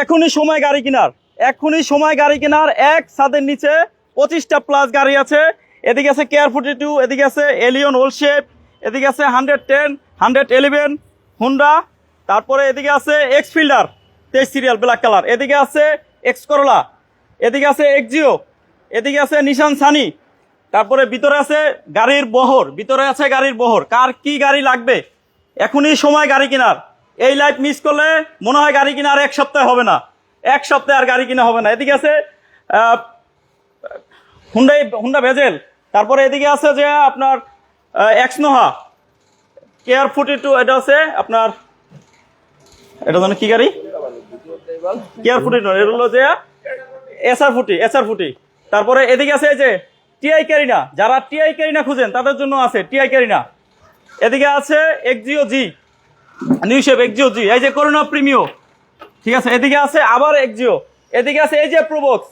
এখনই সময় গাড়ি কেনার, এখনই সময় গাড়ি কেনার। এক ছাদের নিচে 25টা প্লাস গাড়ি আছে। এদিকে আছে কেয়ার 42, এদিকে আছে এলিয়ন ওল শেপ, এদিকে আছে 110, 111 হুন্ডা, তারপরে এদিকে আছে x fielder 23 serial black colour, এদিকে আছে এক্স করোলা, এদিকে আছে এক্সিও, এদিকে আছে নিশান সানি, তারপরে ভিতরে আছে গাড়ির বহর, ভিতরে আছে গাড়ির বহর। কার কি গাড়ি লাগবে এখনই সময় গাড়ি কেনার। এই লাইফ মিস করলে মনে হয় গাড়ি কিনা আর এক সপ্তাহে হবে না, এক সপ্তাহে আর গাড়ি কিনা হবে না। এদিকে আছে হুন্ডা ভেজেল, তারপরে এদিকে আছে যে আপনার এক্সনোহা কেয়ার 42, এটা আছে আপনার, এটা জানো কি গাড়ি, কেয়ার 42, এটা হলো যে SR40। তারপরে এদিকে আছে এই যে টিআই ক্যারিনা, যারা টিআই ক্যারিনা খুঁজেন তাদের জন্য আছে টিআই ক্যারিনা। এদিকে আছে এক্সিও জি, নিউ শেপ এক্সিও জি, এই যে করোনা প্রিমিও, ঠিক আছে। এদিকে আছে আবার এক্সিও, এদিকে আছে এই যে প্রোবক্স,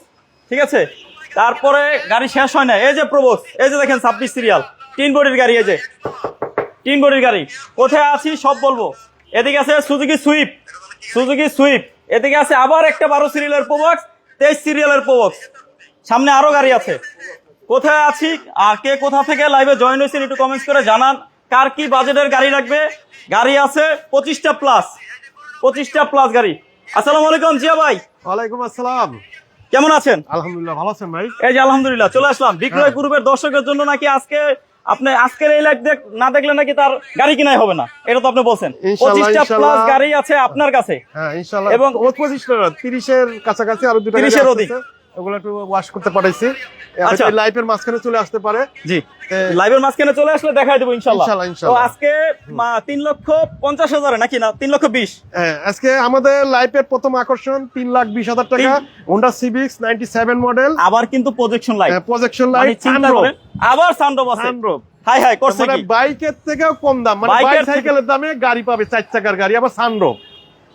ঠিক আছে। তারপরে গাড়ি শেষ হয় না, এই যে প্রোবক্স, এই যে দেখেন 26 সিরিয়াল 3 বডির গাড়ি, এই যে 3 বডির গাড়ি। কোথায় আছি সব বলবো। এদিকে আছে সুজুকি সুইপ, এদিকে আছে আবার একটা 12 সিরিয়ালের প্রোবক্স, 23 সিরিয়ালের প্রোবক্স। সামনে আরো গাড়ি আছে। কোথায় আছি আর কে কোথা থেকে লাইভে জয়েন হয়েছেন একটু কমেন্টস করে জানান। কার কি বাজেটের গাড়ি লাগবে। গাড়ি আছে 25টা প্লাস গাড়ি। আসসালামু আলাইকুম জিয়া ভাই। ওয়ালাইকুম আসসালাম, কেমন আছেন? আলহামদুলিল্লাহ, ভালো আছেন ভাই? এই যে আলহামদুলিল্লাহ, চলে আসলাম। বিক্রয় গ্রুপের দর্শকের জন্য নাকি আজকে আপনি আজকের এই লাইভ না দেখলে নাকি তার গাড়ি কিনাই হবে না, এটা তো আপনি বলছেন। 25টা প্লাস গাড়ি আছে আপনার কাছে। হ্যাঁ ইনশাআল্লাহ, এবং 30-এর কাছাকাছি, আরো দুটো 30-এর অধিক, ওগুলো একটু ওয়াশ করতে পাঠাইছি। আচ্ছা, লাইভের মাঝখানে চলে আসতে পারে। জি, লাইভের মাঝখানে চলে আসলে দেখাই দেবো ইনশাআল্লাহ। তো আজকে 3,50,000 নাকি না 3,20,000? হ্যাঁ, আজকে আমাদের লাইভের প্রথম আকর্ষণ 3,20,000 টাকা হোন্ডা সিভিক্স 97 মডেল। আবার কিন্তু প্রজেকশন লাইট, চিন্তা করেন, আবার সানরুফ আছে। হাই করছে কি, বাইকের থেকেও কম দাম, মানে বাইসাইকেলের দামে গাড়ি পাবে, 4 চাকার গাড়ি, আবার সানরুফ।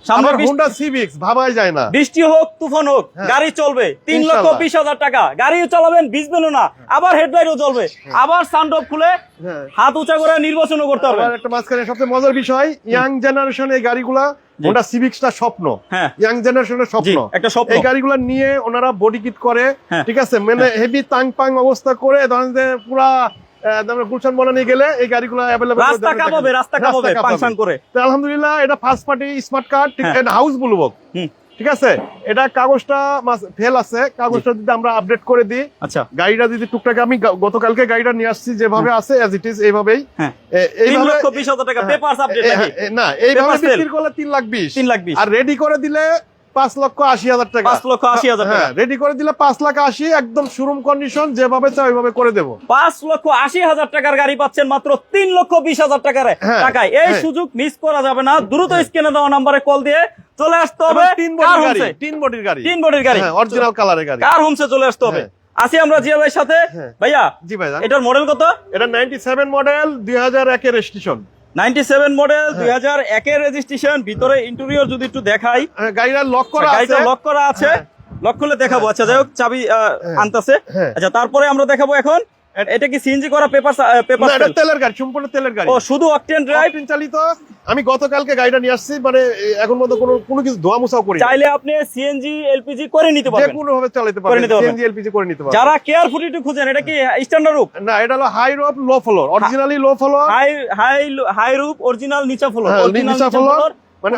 আমার হোন্ডা সিভিক্স ভাবাই যায় না। বৃষ্টি হোক তুফান হোক গাড়ি চলবে। 3,20,000 টাকা গাড়িও চালাবেন, ভিজবেনও না, আবার হেডলাইটও চলবে, আবার সানরুফ খুলে হাত উঁচা করে নির্বাচনও করতে হবে। একটা মাঝখানে সবচেয়ে মজার বিষয়, ইয়াং জেনারেশন এই গাড়িগুলা, হোন্ডা সিভিক্সটা স্বপ্ন, ইয়াং জেনারেশনের স্বপ্ন, এই গাড়িগুলা নিয়ে ওনারা বডি কিট করে, ঠিক আছে, মানে হেভি তাং পাং অবস্থা করে, ধরেন যে পুরা গুলশান বনানী গেলে এই গাড়িগুলো অ্যাভেলেবল, রাস্তা কাঁপাবে পাংশন করে। তো আলহামদুলিল্লাহ, এটা ফার্স্ট পার্টি স্মার্ট কার্ড, এটা হাউস বলবো, ঠিক আছে। এটা কাগজটা ফেল আছে, কাগজটা যদি আমরা আপডেট করে দিই, আচ্ছা, গাড়িটা যদি টুকটাক, আমি গতকালকে গাড়িটা নিয়ে আসছি যেভাবে আছে এজ ইট ইজ, এইভাবেই 3,20,000 টাকা পেপারস আপডেট নাকি না, এইভাবে বিক্রি করলে 3,20,000, আর রেডি করে দিলে 5,80,000 টাকা, 5,80,000 টাকা রেডি করে দিলে 5,80,000, একদম শোরুম কন্ডিশন, যেভাবে চাই ওইভাবে করে দেবো। 5,80,000 টাকার গাড়ি পাচ্ছেন মাত্র 3,20,000 টাকায়। এই সুযোগ মিস করা যাবে না। দ্রুত স্ক্রিনে দেওয়া নাম্বারে কল দিয়ে চলে আসতে হবে। 3 বডির গাড়ি, অরিজিনাল কালারের গাড়ি, কার হোমসে চলে আসতে হবে। আসি আমরা জিয়া ভাইয়ের সাথে। ভাইয়া, জি ভাই, এটার মডেল কত? এটা 97 মডেল, 2001 এর রেজিস্ট্রেশন। 97 মডেল, 2001 এর রেজিস্ট্রেশন। ভিতরে ইন্টেরিয়র যদি একটু দেখাই, গাড়িটা লক করা আছে, লক করলে দেখাবো। আচ্ছা, যাই হোক, চাবি আনতেছে। আচ্ছা, তারপরে আমরা দেখাবো এখন। এটা কি সিএনজি করা পেপার? এটা তেলের গাড়ি, সম্পূর্ণ তেলের গাড়ি। ও, শুধু অকটেন ড্রাইভ চালিত। আমি গতকালকে গাড়িটা নিয়ে আসছি, মানে এখন পর্যন্ত কোনো কিছু ধোয়া মোছাও করি। চাইলে আপনি সিএনজি এলপিজি করে নিতে পারবেন, যে কোনো ভাবে চালাতে পারবেন, সিএনজি এলপিজি করে নিতে পারবেন। যারা কেয়ার 42 খুঁজেন, এটা কি স্ট্যান্ডার্ড রূপ? না, এটা হলো হাই রূপ, লো ফ্লোর, অরিজিনালি লো ফ্লোর, হাই রূপ, অরিজিনাল নিচা ফ্লোর, নিচা ফ্লোর, মানে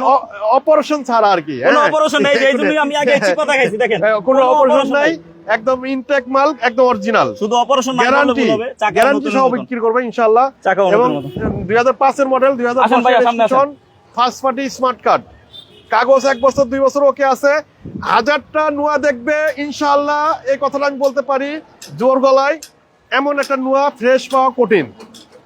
অপারেশন ছাড়া আর কি, কোনো অপারেশন নাই। এইজন্যই আমি আগে চিপা দেখাইছি, দেখেন কোনো অপারেশন নাই, একদম ইনটেক মাল, একদম অরিজিনাল, শুধু অপারেশন না গ্যারান্টি, গ্যারান্টি সহ বিক্রি করবে ইনশাআল্লাহ। এবং 2005 এর model, 2010 first party smart card, কাগজ 1 বছর 2 বছর ওকে আছে। 1000টা নোয়া দেখবে ইনশাআল্লাহ, এই কথাটা আমি বলতে পারি জোর গলায়। এমন একটা নোয়া ফ্রেশ পাওয়া কঠিন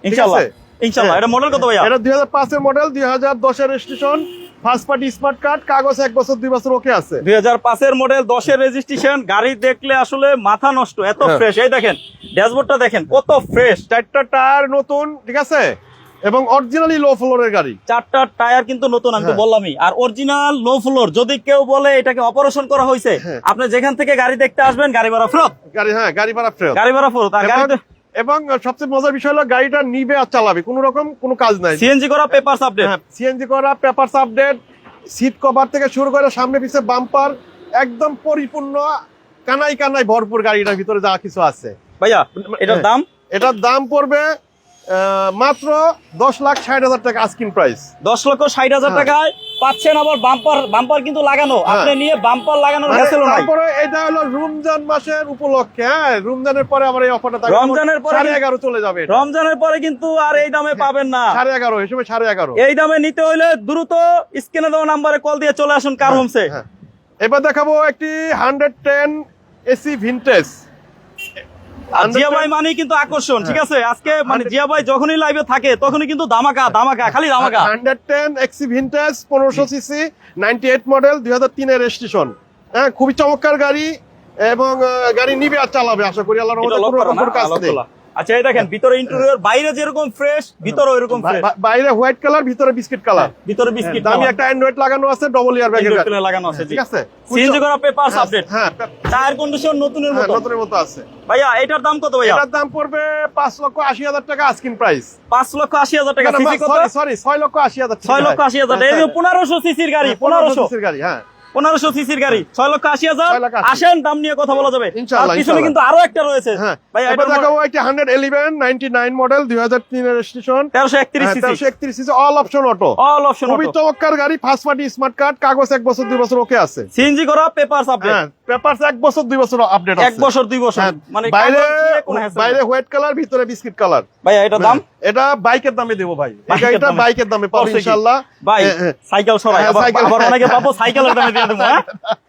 ইনশাআল্লাহ। এটা মডেল কত ভাইয়া? এটা 2005 এর মডেল, 2010 এর registration, first party smart card, কাগজ 1 বছর 2 বছর ওকে আছে। 2005 এর মডেল, 10 এর রেজিস্ট্রেশন। গাড়ি দেখলে আসলে মাথা নষ্ট, এত ফ্রেশ। এই দেখেন ড্যাশবোর্ডটা দেখেন কত ফ্রেশ, 4টা টায়ার নতুন, ঠিক আছে, এবং অরিজিনালি লো ফ্লোরের গাড়ি। 4টা টায়ার কিন্তু নতুন, আমি তো বললামই। আর অরিজিনাল লো ফ্লোর। যদি কেউ বলে এটাকে অপারেশন করা হয়েছে, আপনি যেখান থেকে গাড়ি দেখতে আসবেন গাড়ি ভাড়া ফেরত। গাড়ি ভাড়া ফেরত। আর গাড়িতে এবং সবচেয়ে মজার বিষয় হলো গাড়িটা নিবে আর চালাবে, কোনো রকম কোনো কাজ নাই। সিএনজি করা পেপারস আপডেট, সিএনজি করা পেপারস আপডেট, সিট কভার থেকে শুরু করে সামনে পিছে বাম্পার একদম পরিপূর্ণ, কানাই কানাই ভরপুর গাড়িটার ভিতরে যা কিছু আছে। ভাইয়া এটার দাম পড়বে মাত্র 10,60,000 টাকা আস্কিং প্রাইস। 10,60,000 টাকায় পাচ্ছেন, আবার বাম্পার কিন্তু লাগানো, আপনি নিয়ে বাম্পার লাগানোর হ্যাসেল নাই। তারপরে এটা হলো রমজান মাসের উপলক্ষে, হ্যাঁ রমজানের পরে আবার এই অফারটা থাকবে, রমজানের পরে 11.5 চলে যাবে। রমজানের পরে কিন্তু আর এই দামে পাবেন না, 11.5 এই সময় 11.5 এই দামে নিতে হইলে দ্রুত স্ক্রিনে দেওয়া নম্বরে কল দিয়ে চলে আসুন কার হোমসে। এবার দেখাবো একটি 110 এসি ভিনটেজ। জিয়া ভাই মানে কিন্তু আকর্ষণ, ঠিক আছে? আজকে মানে জিয়া ভাই যখনই লাইভে থাকে তখনই কিন্তু ধামাকা খালি ধামাকা। 110 এক্সি ভিনটেজ 1500 সিসি 98 মডেল 2003 এর রেজিস্ট্রেশন। হ্যাঁ, খুবই চমৎকার গাড়ি এবং গাড়ি নিবে আর চালাবে আশা করি আল্লাহর রহমতে। আচ্ছা, এই দেখেন ভিতরে ইন্টেরিয়র, বাইরে যেরকম ফ্রেশ ভিতরে ওইরকম ফ্রেশ। বাইরে হোয়াইট কালার, ভিতরে বিস্কিট কালার। ভিতরে বিস্কিট, দামি একটা অ্যান্ড্রয়েড লাগানো আছে, ডবল এয়ার ব্যাগের লাগানো আছে, ঠিক আছে? সিএনজি করা, পেপারস আপডেট, হ্যাঁ, টায়ার কন্ডিশন নতুনের মতো আছে। ভাইয়া এটার দাম কত ভাইয়া? এটার দাম পড়বে 5,80,000 টাকা আস্কিং প্রাইস। 5,80,000 টাকা। সিসি কত? সরি 6,80,000 টাকা। 6,80,000 এই যে 1500 সিসির গাড়ি, 1500 সিসির গাড়ি, হ্যাঁ 1500 সিসির গাড়ি 6,80,000। আসেন দাম নিয়ে কথা বলা যাবে, ইনশাআল্লাহ। পিছনে কিন্তু আরো একটা রয়েছে। ভাই এটা দেখাবো একটা 111 99 মডেল 2003 এর registration, 1331 CC, 1331 CC, all option auto. খুবই চমৎকার গাড়ি, ফার্স্ট পার্টি স্মার্ট কার্ড, কাগজ 1 বছর 2 বছর ওকে আছে। সিএনজি করা, পেপারস আপডেট। হ্যাঁ, পেপারস 1 বছর 2 বছর আপডেট আছে। 1 বছর 2 বছর, মানে বাইরে হোয়াইট কালার, ভিতরে বিস্কিট কালার। ভাই এটা দাম? এটা বাইকের দামে দেবো ভাই, এটা বাইকের দামে পাবো ইনশাআল্লাহ। ভাই সাইকেল সরাই, আবার অনেকে পাবো সাইকেলের দামে দিয়ে দেবো। হ্যাঁ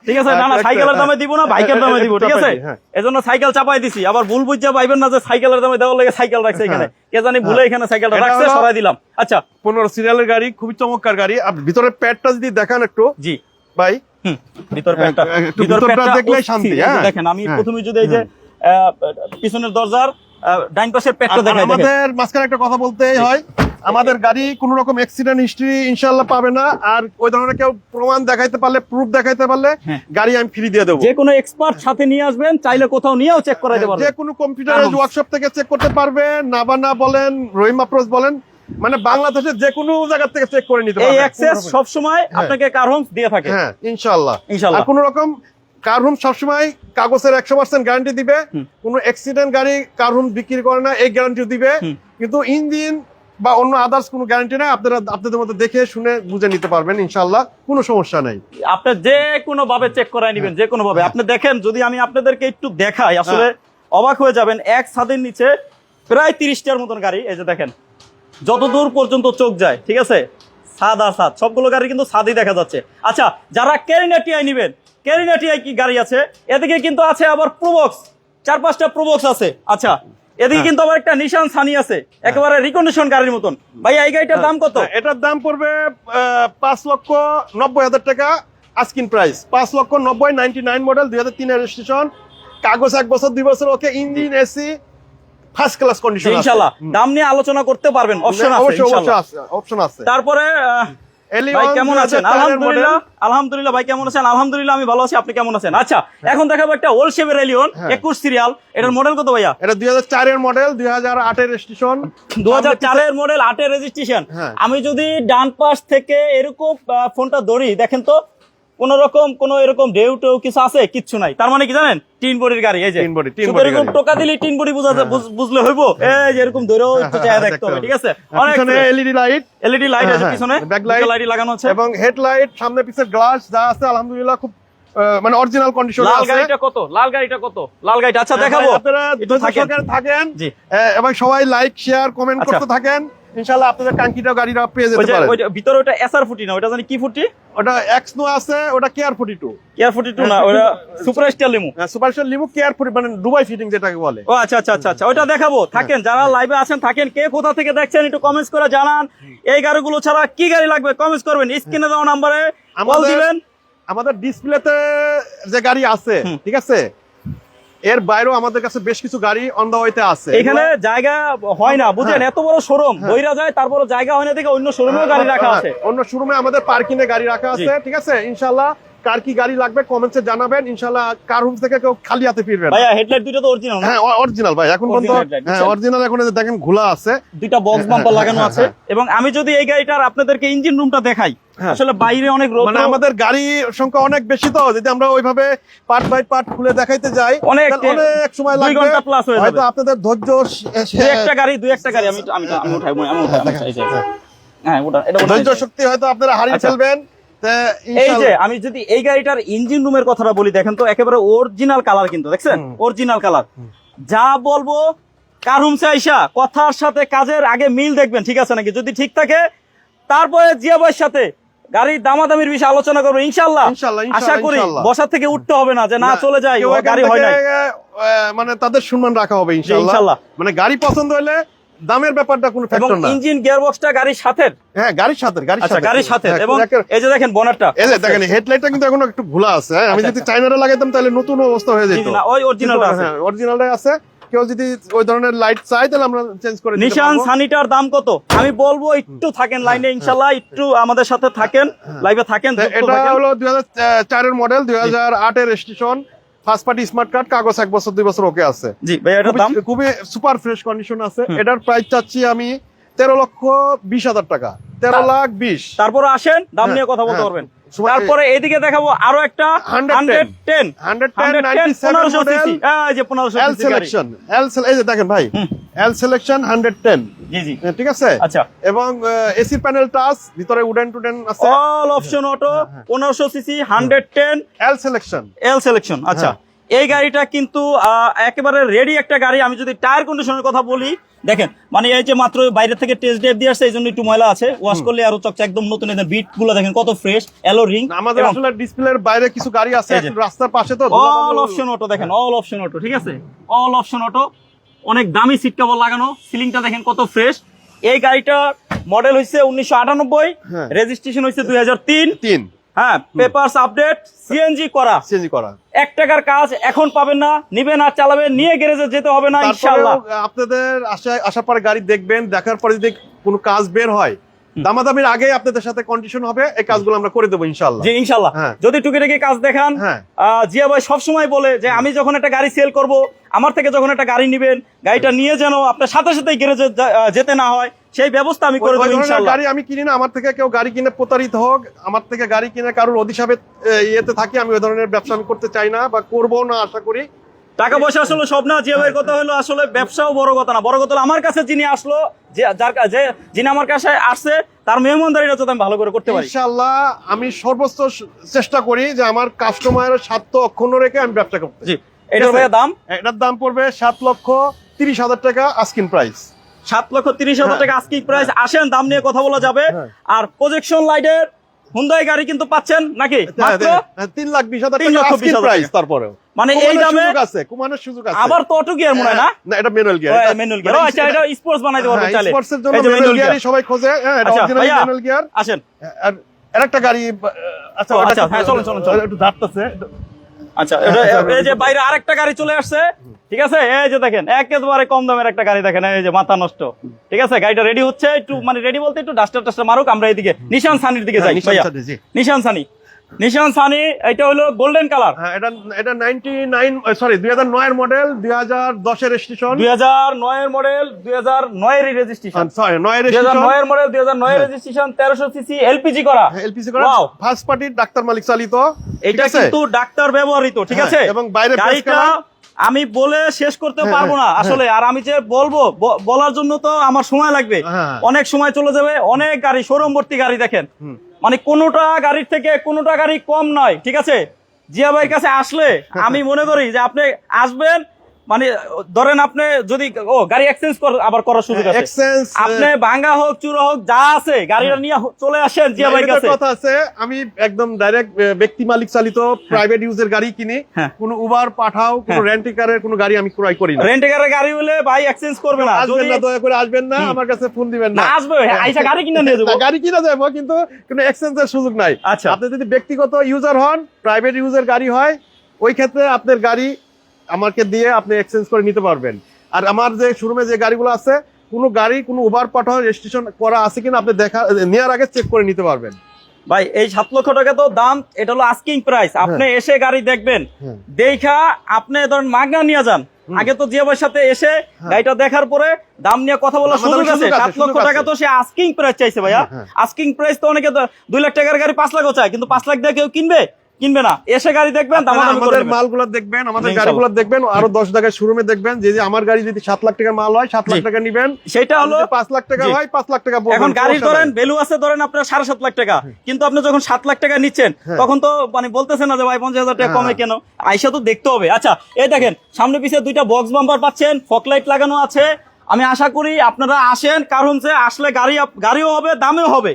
ঠিক আছে, না সাইকেলের দামে দিব না, বাইকের দামে দিব, ঠিক আছে? এজন্য সাইকেল চাপাই দিছি, আবার ভুল বুঝা পাইবেন না যে সাইকেলের দামে দেওয়ার লাগে সাইকেল রাখছে এখানে, কে জানি ভুলে এখানে সাইকেলটা রাখছে, সরাই দিলাম। আচ্ছা, 15 সিরিয়ালের গাড়ি, খুবই চমৎকার গাড়ি। আপনি ভিতরের প্যাডটা যদি দেখান একটু। জি ভাই, ভিতরের প্যাডটা দেখলেই শান্তি। দেখেন, আমি প্রথমে যদি এই যে পিছনের দরজার ডাইন পাশের প্যাডটা দেখাই, আমাদের মাঝখানে একটা কথা বলতেই হয়, আমাদের গাড়ি কোনো রকম অ্যাক্সিডেন্ট হিস্ট্রি ইনশাআল্লাহ পাবে না। আর ওই ধরনের কেউ প্রমাণ দেখাইতে পারলে, প্রুফ দেখাইতে পারলে গাড়ি আমি ফ্রি দিয়ে দেবো। যে কোনো এক্সপার্ট সাথে নিয়ে আসবেন, চাইলে কোথাও নিয়েও চেক করাইতে পারবেন। যে কোনো কম্পিউটারের ওয়ার্কশপ থেকে চেক করতে পারবে, নাবানা বলেন, রহিম আপ্রোচ বলেন, মানে বাংলাদেশের যে কোনো জায়গা থেকে চেক করে নিতে পারবে। এই অ্যাক্সেস সব সময় আপনাকে কার হোমস দিয়ে থাকে। হ্যাঁ, ইনশাআল্লাহ। আর কোনো রকম কার হোম সবসময় কাগজের 100% গ্যারান্টি দিবে। কোনো অ্যাক্সিডেন্ট গাড়ি কার হোম বিক্রি করে না, এই গ্যারান্টি দিবে। কিন্তু ইঞ্জিন বা অন্য আদার্স কোনো গ্যারান্টি নাই। আপনারা আপনাদের মধ্যে দেখে শুনে বুঝে নিতে পারবেন ইনশাআল্লাহ, কোনো সমস্যা নাই। আপনি যে কোনো ভাবে চেক করায় নেবেন, যে কোনো ভাবে। আপনি দেখেন, যদি আমি আপনাদেরকে একটু দেখাই, আসলে অবাক হয়ে যাবেন। এক ছাদের নিচে প্রায় 30টার মতন গাড়ি, এই যে দেখেন, যত দূর পর্যন্ত চোখ যায়, ঠিক আছে? ছাদ আর ছাদ, সবগুলো গাড়ি কিন্তু ছাদই দেখা যাচ্ছে। আচ্ছা, যারা ক্যারিনা টিআই নিবেন, ক্যারিনা টিআই কি গাড়ি আছে, এদিকে কিন্তু আছে আবার প্রোবক্স, 4-5টা প্রোবক্স আছে। আচ্ছা, এদিকে কিন্তু আবার একটা নিশান সানি আছে, একেবারে রিকন্ডিশন গাড়ির মতন। ভাই এই গাড়িটার দাম কত? এটার দাম পড়বে 5,90,000 টাকা আস্কিং প্রাইস। 5,90,000 99 মডেল 2003 এর রেজিস্ট্রেশন, কাগজ 1 বছর 2 বছর okay, engine AC first class condition. ইনশাআল্লাহ দাম নিয়ে আলোচনা করতে পারবেন, অপশন আছে ইনশাআল্লাহ, অপশন আছে। তারপরে ভাই কেমন আছেন? আলহামদুলিল্লাহ, আলহামদুলিল্লাহ। ভাই কেমন আছেন? আলহামদুলিল্লাহ, আমি ভালো আছি, আপনি কেমন আছেন? আচ্ছা, এখন দেখাবো একটা ওল্ড শেপের এলিয়ন 21 সিরিয়াল। এটার মডেল কত ভাইয়া? এটা 2004 এর মডেল, 2008 এর রেজিস্ট্রেশন। 2004 এর মডেল, 8 এর রেজিস্ট্রেশন। আমি যদি ডান পাশ থেকে এরকম ফোনটা ধরি, দেখেন তো কোন রকম কোন এরকম ঢেউ টেউ কিছু আছে? কিচ্ছু নাই। তার মানে কি জানেন? টিন বডির গাড়ি। এই যে এরকম টোকা দিলে টিন বডি বুঝলে হইব। এই যে এরকম ধরেও একটু চায়া দেখতে হবে, ঠিক আছে? পিছনে এলইডি লাইট আছে, পিছনে ব্যাকলাইট লাগানো আছে, এবং হেডলাইট, সামনে পিছে গ্লাস যা আছে আলহামদুলিল্লাহ খুব মানে অরিজিনাল কন্ডিশনে আছে। লাল গাড়িটা কত? লাল গাড়িটা কত? লাল গাড়িটা আচ্ছা দেখাবো। আপনারা থাকেন এবং সবাই লাইক শেয়ার কমেন্ট করতে থাকেন, ইনশাআল্লাহ আপনাদের কাঙ্ক্ষিত গাড়িটা পেয়ে যেতে পারেন। ওই ভিতরে ওটা এসআর 40 না, ওটা জানি কি 40? ওটা এক্সনো আছে, ওটা কেয়ার 42। কেয়ার 42 না, ওটা সুপারস্টার লিমু। সুপারস্টার লিমু কেয়ার 40, মানে দুবাই ফিটিং যেটাকে বলে। ও আচ্ছা আচ্ছা আচ্ছা, ওটা দেখাবো। থাকেন, যারা লাইভে আছেন থাকেন, কে কোথা থেকে দেখছেন একটু কমেন্টস করে জানান। এই গাড়িগুলো ছাড়া কি গাড়ি লাগবে কমেন্টস করবেন, স্ক্রিনে দেওয়া নম্বরে কল দিবেন। আমাদের ডিসপ্লেতে যে গাড়ি আছে, ঠিক আছে, এর বাইরেও আমাদের কাছে বেশ কিছু গাড়ি অন দা ওয়েতে আছে। এখানে জায়গা হয় না, বুঝেন, এত বড় শোরুম বইরা যায়, তারপর জায়গা হয় না দেখে অন্য শোরুমেও গাড়ি রাখা আছে। অন্য শোরুমে আমাদের পার্কিং এ গাড়ি রাখা আছে, ঠিক আছে? ইনশাআল্লাহ কার কি গাড়ি লাগবে কমেন্টসে জানাবেন, ইনশাআল্লাহ কার হোমস থেকে কেউ খালি হাতে ফিরবেন। ভাইয়া হেডলাইট দুটো তো অরিজিনাল? হ্যাঁ অরিজিনাল ভাই, এখন পর্যন্ত হ্যাঁ অরিজিনাল। এখন দেখেন খোলা আছে, দুইটা বক্স বাম্পার লাগানো আছে। এবং আমি যদি এই গাড়িটার আপনাদেরকে ইঞ্জিন রুমটা দেখাই, আসলে বাইরে অনেক রোদ, মানে আমাদের গাড়ি সংখ্যা অনেক বেশি, তো যদি আমরা ওইভাবে পার্ট বাই পার্ট খুলে দেখাইতে যাই অনেক সময় লাগবে, 2 ঘন্টা প্লাস হয়ে যাবে। হয়তো আপনাদের ধৈর্য দুই একটা গাড়ি আমি উঠাই হ্যাঁ ওটা এটা ধৈর্য শক্তি হয়তো আপনারা হারিয়ে ফেলবেন। এই যে আমি যদি এই গাড়িটার ইঞ্জিন রুমের কথাটা বলি, দেখেন তো একেবারে অরিজিনাল কালার, কিন্তু দেখছেন অরিজিনাল কালার। যা বলবো কারুমসে আইসা কথার সাথে কাজের আগে মিল দেখবেন, ঠিক আছে নাকি? যদি ঠিক থাকে তারপরে জিয়া ভাইয়ের সাথে গাড়ির দামাদামির বিষয়ে আলোচনা করবো ইনশাল্লাহ। আশা করি বসার থেকে উঠতে হবে না যে না চলে যাই, গাড়ি হয় না, মানে তাদের সম্মান রাখা হবে ইনশাল্লাহ। মানে গাড়ি পছন্দ হলে দামের ব্যাপারটা কোনো ফ্যাক্টর না। ইঞ্জিন গিয়ারবক্সটা গাড়ির সাথে, হ্যাঁ গাড়ির সাথে। এবং এই যে দেখেন বনেটটা, এই যে দেখেন হেডলাইটটা কিন্তু এখনো একটু খোলা আছে। আমি যদি চাইনাটা লাগাইতাম তাহলে নতুন অবস্থা হয়ে যেত। না ওই অরিজিনালটা আছে, হ্যাঁ অরিজিনালটাই আছে। কেউ যদি ওই ধরনের লাইট চাই তাহলে আমরা চেঞ্জ করে দিতে পারবো। নিশান সানিটার দাম কত আমি বলবো, একটু থাকেন লাইনে ইনশাআল্লাহ, একটু আমাদের সাথে থাকেন, লাইভে থাকেন। এটা হলো 2004 এর মডেল, 2008 এর registration, first party smart card, কাগজ 1 বছর 2 বছর ওকে আছে। জি ভাই, এটার দাম খুবই সুপার ফ্রেশ কন্ডিশন আছে। এটার প্রাইস চাচ্ছি আমি 13,20,000 টাকা, 13,20,000। তারপরে আসেন দাম নিয়ে কথা বলতে পারবেন। তারপরে এইদিকে দেখাবো আরো একটা 110 1500 সিসি, এই যে 1500 সিসি গাড়ি এই যে দেখেন ভাই, এল সিলেকশন 110। জি জি ঠিক আছে। আচ্ছা, এবং এসি প্যানেল টাচ, ভিতরে উডেন টুডেন আছে, অল অপশন অটো, 1500 সিসি 110 এল সিলেকশন। আচ্ছা, এই গাড়িটা কিন্তু একেবারে রেডি একটা গাড়ি। আমি যদি টায়ার কন্ডিশনের কথা বলি, দেখেন মানে এই যে মাত্র বাইরে থেকে টেস্ট ড্রাইভ দিয়ে আসছে, এই জন্য একটু ময়লা আছে, ওয়াশ করলে আরো চকচক একদম নতুন। এদের বিট গুলো দেখেন কত ফ্রেশ, এলো রিং। আমাদের আসলে ডিসপ্লের বাইরে কিছু গাড়ি আছে রাস্তার পাশে, তো অল অপশন অটো দেখেন, অল অপশন অটো, ঠিক আছে, অল অপশন অটো। অনেক দামি সিট কভার লাগানো, সিলিংটা দেখেন কত ফ্রেশ। এই গাড়িটা মডেল হইছে 1998, রেজিস্ট্রেশন হইছে 2003। হ্যাঁ, পেপারস আপডেট, সিএনজি করা। 1 টাকার কাজ এখন পাবেন না, নিবেন আর চালাবেন, নিয়ে গ্যারেজে যেতে হবে না ইনশাআল্লাহ। আপনাদের আসার পরে গাড়ি দেখবেন, দেখার পরে যদি কোনো কাজ বের হয়, দামাদামির আগে আপনাদের সাথে কন্ডিশন হবে, এই কাজগুলো আমরা করে দেবো ইনশাআল্লাহ। জি ইনশাআল্লাহ। যদি টুকিটাকি কাজ দেখান, জিয়া ভাই সবসময় বলে যে আমি যখন একটা গাড়ি সেল করব, আমার থেকে যখন একটা গাড়ি নিবেন, গাড়িটা নিয়ে যেন আপনার সাথে সাথেই গ্যারেজে যেতে না হয়, সেই ব্যবস্থা আমি করে দেব ইনশাআল্লাহ। গাড়ি আমি কিনি না, আমার থেকে কেউ গাড়ি কিনে প্রতারিত হোক, আমার থেকে গাড়ি কিনে কারোর অধিশাপে ইয়েতে থাকি, আমি ওই ধরনের ব্যবসা আমি করতে চাই না বা করবো না আশা করি। টাকা পয়সা আসলে সব না, জিয়া ভাইয়ের কথা হলো আসলে ব্যবসাও বড় কথা না, বড় কথা হলো আমার কাছে যিনি আসলো, যিনি আমার কাছে আসছে, তার মেহমানদারিটা যাতে আমি ভালো করে করতে পারি ইনশাআল্লাহ। আমি সর্বোচ্চ চেষ্টা করি যে আমার কাস্টমারের স্বার্থ অক্ষুণ্ণ রেখে আমি ব্যবসা করতে। জি, এটার ভাইয়া দাম, এটার দাম পড়বে 7,30,000 টাকা আস্কিং প্রাইস। 7,30,000 টাকা আস্কিং প্রাইস। আসেন দাম নিয়ে কথা বলা যাবে। আর প্রজেকশন লাইটের হুন্ডাই গাড়ি কিন্তু পাচ্ছেন নাকি মাত্র 3,20,000 টাকা আস্কিং প্রাইস। তারপরেও মানে এই দামে আছে, কুমানের সুযোগ আছে। আবার তো অটো গিয়ার মনে হয় না, না এটা ম্যানুয়াল গিয়ার। Manual gear. আচ্ছা, এটা স্পোর্টস বানাইতে পারবেন চাইলে, স্পোর্টস এর জন্য ম্যানুয়াল গিয়ারই সবাই খোঁজে। হ্যাঁ, এটা অরিজিনাল ম্যানুয়াল গিয়ার। আসেন আর আরেকটা গাড়ি, আচ্ছা হ্যাঁ চলুন একটু ধারতাছে। আচ্ছা, এই যে বাইরে আরেকটা গাড়ি চলে আসছে, ঠিক আছে। এই যে দেখেন একেবারে কম দামের একটা গাড়ি দেখেন, এই যে মাথা নষ্ট, ঠিক আছে। গাড়িটা রেডি হচ্ছে, একটু মানে রেডি বলতে একটু ডাস্টার মারুক। আমরা এইদিকে নিশান সানির দিকে যাই ভাইয়া। নিশান সানি, এটা হলো গোল্ডেন কালার। হ্যাঁ, এটা 2009 এর মডেল, 2010 এর রেজিস্ট্রেশন। 2009 এর মডেল, 2009 এর রেজিস্ট্রেশন। 2009 এর মডেল, 2009 এর রেজিস্ট্রেশন, 1300 সিসি এলপিজি করা। ওয়াও, ফার্স্ট পার্টি ডাক্তার মালিক চালিত। এটা কিন্তু ডাক্তার ব্যবহৃত, ঠিক আছে। এবং বাইরে গাড়িটা আমি বলে শেষ করতে পারবো না আসলে। আর আমি যে বলবো, বলার জন্য তো আমার সময় লাগবে, অনেক সময় চলে যাবে। অনেক গাড়ি, শোরুম ভর্তি গাড়ি দেখেন, মানে কোনোটা গাড়ির থেকে কোনোটা গাড়ি কম নয়, ঠিক আছে। জিয়া ভাইয়ের কাছে আসলে আমি মনে করি যে আপনি আসবেন, মানে ধরেন আপনি যদি গাড়ি এক্সচেঞ্জ আবার করার সুযোগ আছে, আপনি ভাঙা হোক চুরা হোক যা আছে গাড়িটা নিয়ে চলে আসেন জিয়া ভাইয়ের কাছে। কথা আছে, আমি একদম ডাইরেক্ট ব্যক্তি মালিক চালিত প্রাইভেট ইউজের গাড়ি কিনি, কোনো উবার পাঠাও, কোনো রেন্ট কারের কোনো গাড়ি আমি ক্রয় করি না। রেন্ট কারের গাড়ি হলে ভাই এক্সচেঞ্জ করবে না, আসবেন না, দয়া করে আসবেন না, আমার কাছে ফোন দিবেন না। আসবে আইসা গাড়ি কিনে নিয়ে যাবো, গাড়ি কিনে যাবো, কিন্তু কোনো এক্সচেঞ্জের সুযোগ নাই। আচ্ছা, আপনি যদি ব্যক্তিগত ইউজার হন, প্রাইভেট ইউজার গাড়ি হয়, ওই ক্ষেত্রে আপনার গাড়ি আমাকে দিয়ে আপনি এক্সচেঞ্জ করে নিতে পারবেন। আর আমার যে শোরুমে যে গাড়িগুলো আছে, কোনো গাড়ি কোনো উবার পাঠাও রেজিস্ট্রেশন করা আছে কিনা আপনি নেওয়ার আগে চেক করে নিতে পারবেন। ভাই এই 7 লক্ষ টাকা তো দাম, এটা হলো আস্কিং প্রাইস। আপনি এসে গাড়ি দেখবেন, দেখা আপনি ধরেন মাগনা নিয়ে যান। আগে তো জিয়া ভাইয়ের সাথে এসে গাড়িটা দেখার পরে দাম নিয়ে কথা বলার সুযোগ আছে। 7 লক্ষ টাকা তো সে আস্কিং প্রাইস চাইছে ভাইয়া। আস্কিং প্রাইস তো অনেকে 2 লাখ টাকার গাড়ি 5 লাখও চায়, কিন্তু 5 লাখ দিয়ে কেউ কিনবে না। এসে গাড়ি দেখবেন, আমাদের মালগুলো দেখবেন, আমাদের গাড়িগুলো দেখবেন, আরো 10 টাকার শোরুমে দেখবেন। যে আমার গাড়ি যদি 7 লাখ টাকার মাল হয় 7 লাখ টাকা নিবেন, সেটা হলো 5 লাখ টাকা হয় 5 লাখ টাকা। এখন গাড়ি ধরেন ভ্যালু আছে ধরেন আপনার 7.5 লাখ টাকা, কিন্তু আপনি যখন 7 লাখ টাকা নিচ্ছেন তখন তো মানে বলতেছেন না যে ভাই 50,000 টাকা কমে কেন, আইসা তো দেখতে হবে। আচ্ছা এই দেখেন সামনে পিছে 2টা বক্স বাম্পার পাচ্ছেন, ফগ লাইট লাগানো আছে। আমি আশা করি আপনারা আসেন, কারণ যে আসলে গাড়িও হবে দামেও হবে,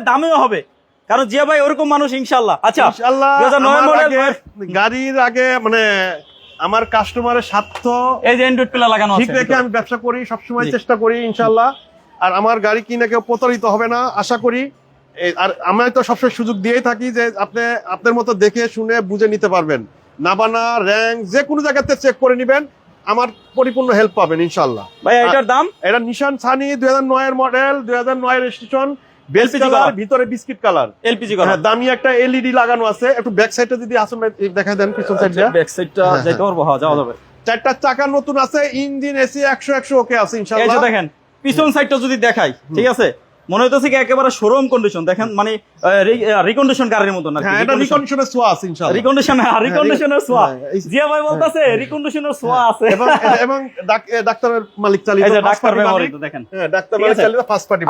দামেও হবে, কারণ জিয়া ভাই ওরকম মানুষ ইনশাআল্লাহ। আচ্ছা ইনশাআল্লাহ 2009 মডেল গাড়ির আগে মানে আমার কাস্টমারের স্বার্থ এই যে অ্যান্ড্রয়েড প্লে লাগানো আছে, ঠিক রেখে আমি ব্যবসা করি, সবসময় চেষ্টা করি ইনশাআল্লাহ। আর আমার গাড়ি কিনে কেউ প্রতারিত হবে না আশা করি। আর আমি তো সবসময় সুযোগ দিয়েই থাকি যে আপনি আপনার মতো দেখে শুনে বুঝে নিতে পারবেন। নাবানা র্যাঙ্ক যে কোনো জায়গাতে চেক করে নেবেন, আমার পরিপূর্ণ হেল্প পাবেন ইনশাআল্লাহ। ভাই এটার দাম, এটা নিশান সানি 2009 এর মডেল, 2009 রেজিস্ট্রেশন, বেস কালার, ভিতরে বিস্কিট কালার, এলপিজি কালার, দামি একটা এলইডি লাগানো আছে। একটু ব্যাক সাইডটা যদি আসলে দেখায় দেন, পিছন সাইডটা, ব্যাক সাইডটা যাইতে পারবো, হ্যাঁ যাওয়া যাবে। 4টা চাকা নতুন আছে, ইঞ্জিন এসি 100 ওকে আছে ইনশাআল্লাহ। এই যে দেখেন পিছন সাইডটা যদি দেখাই, ঠিক আছে, মনে হইতেছে কি একেবারে শোরুম কন্ডিশন। দেখেন মানে রিকন্ডিশন গাড়ির মতো না, হ্যাঁ এটা রিকন্ডিশনের সোয়া আছে ইনশাআল্লাহ। রিকন্ডিশনের সোয়া জিয়া ভাই বলতাছে, রিকন্ডিশনের সোয়া আছে। এবং ডাক্তারের মালিক চালিত, এই যে ডাক্তার ব্যবহৃত দেখেন, হ্যাঁ ডাক্তার মালিক চালিত ফার্স্ট পার্টি।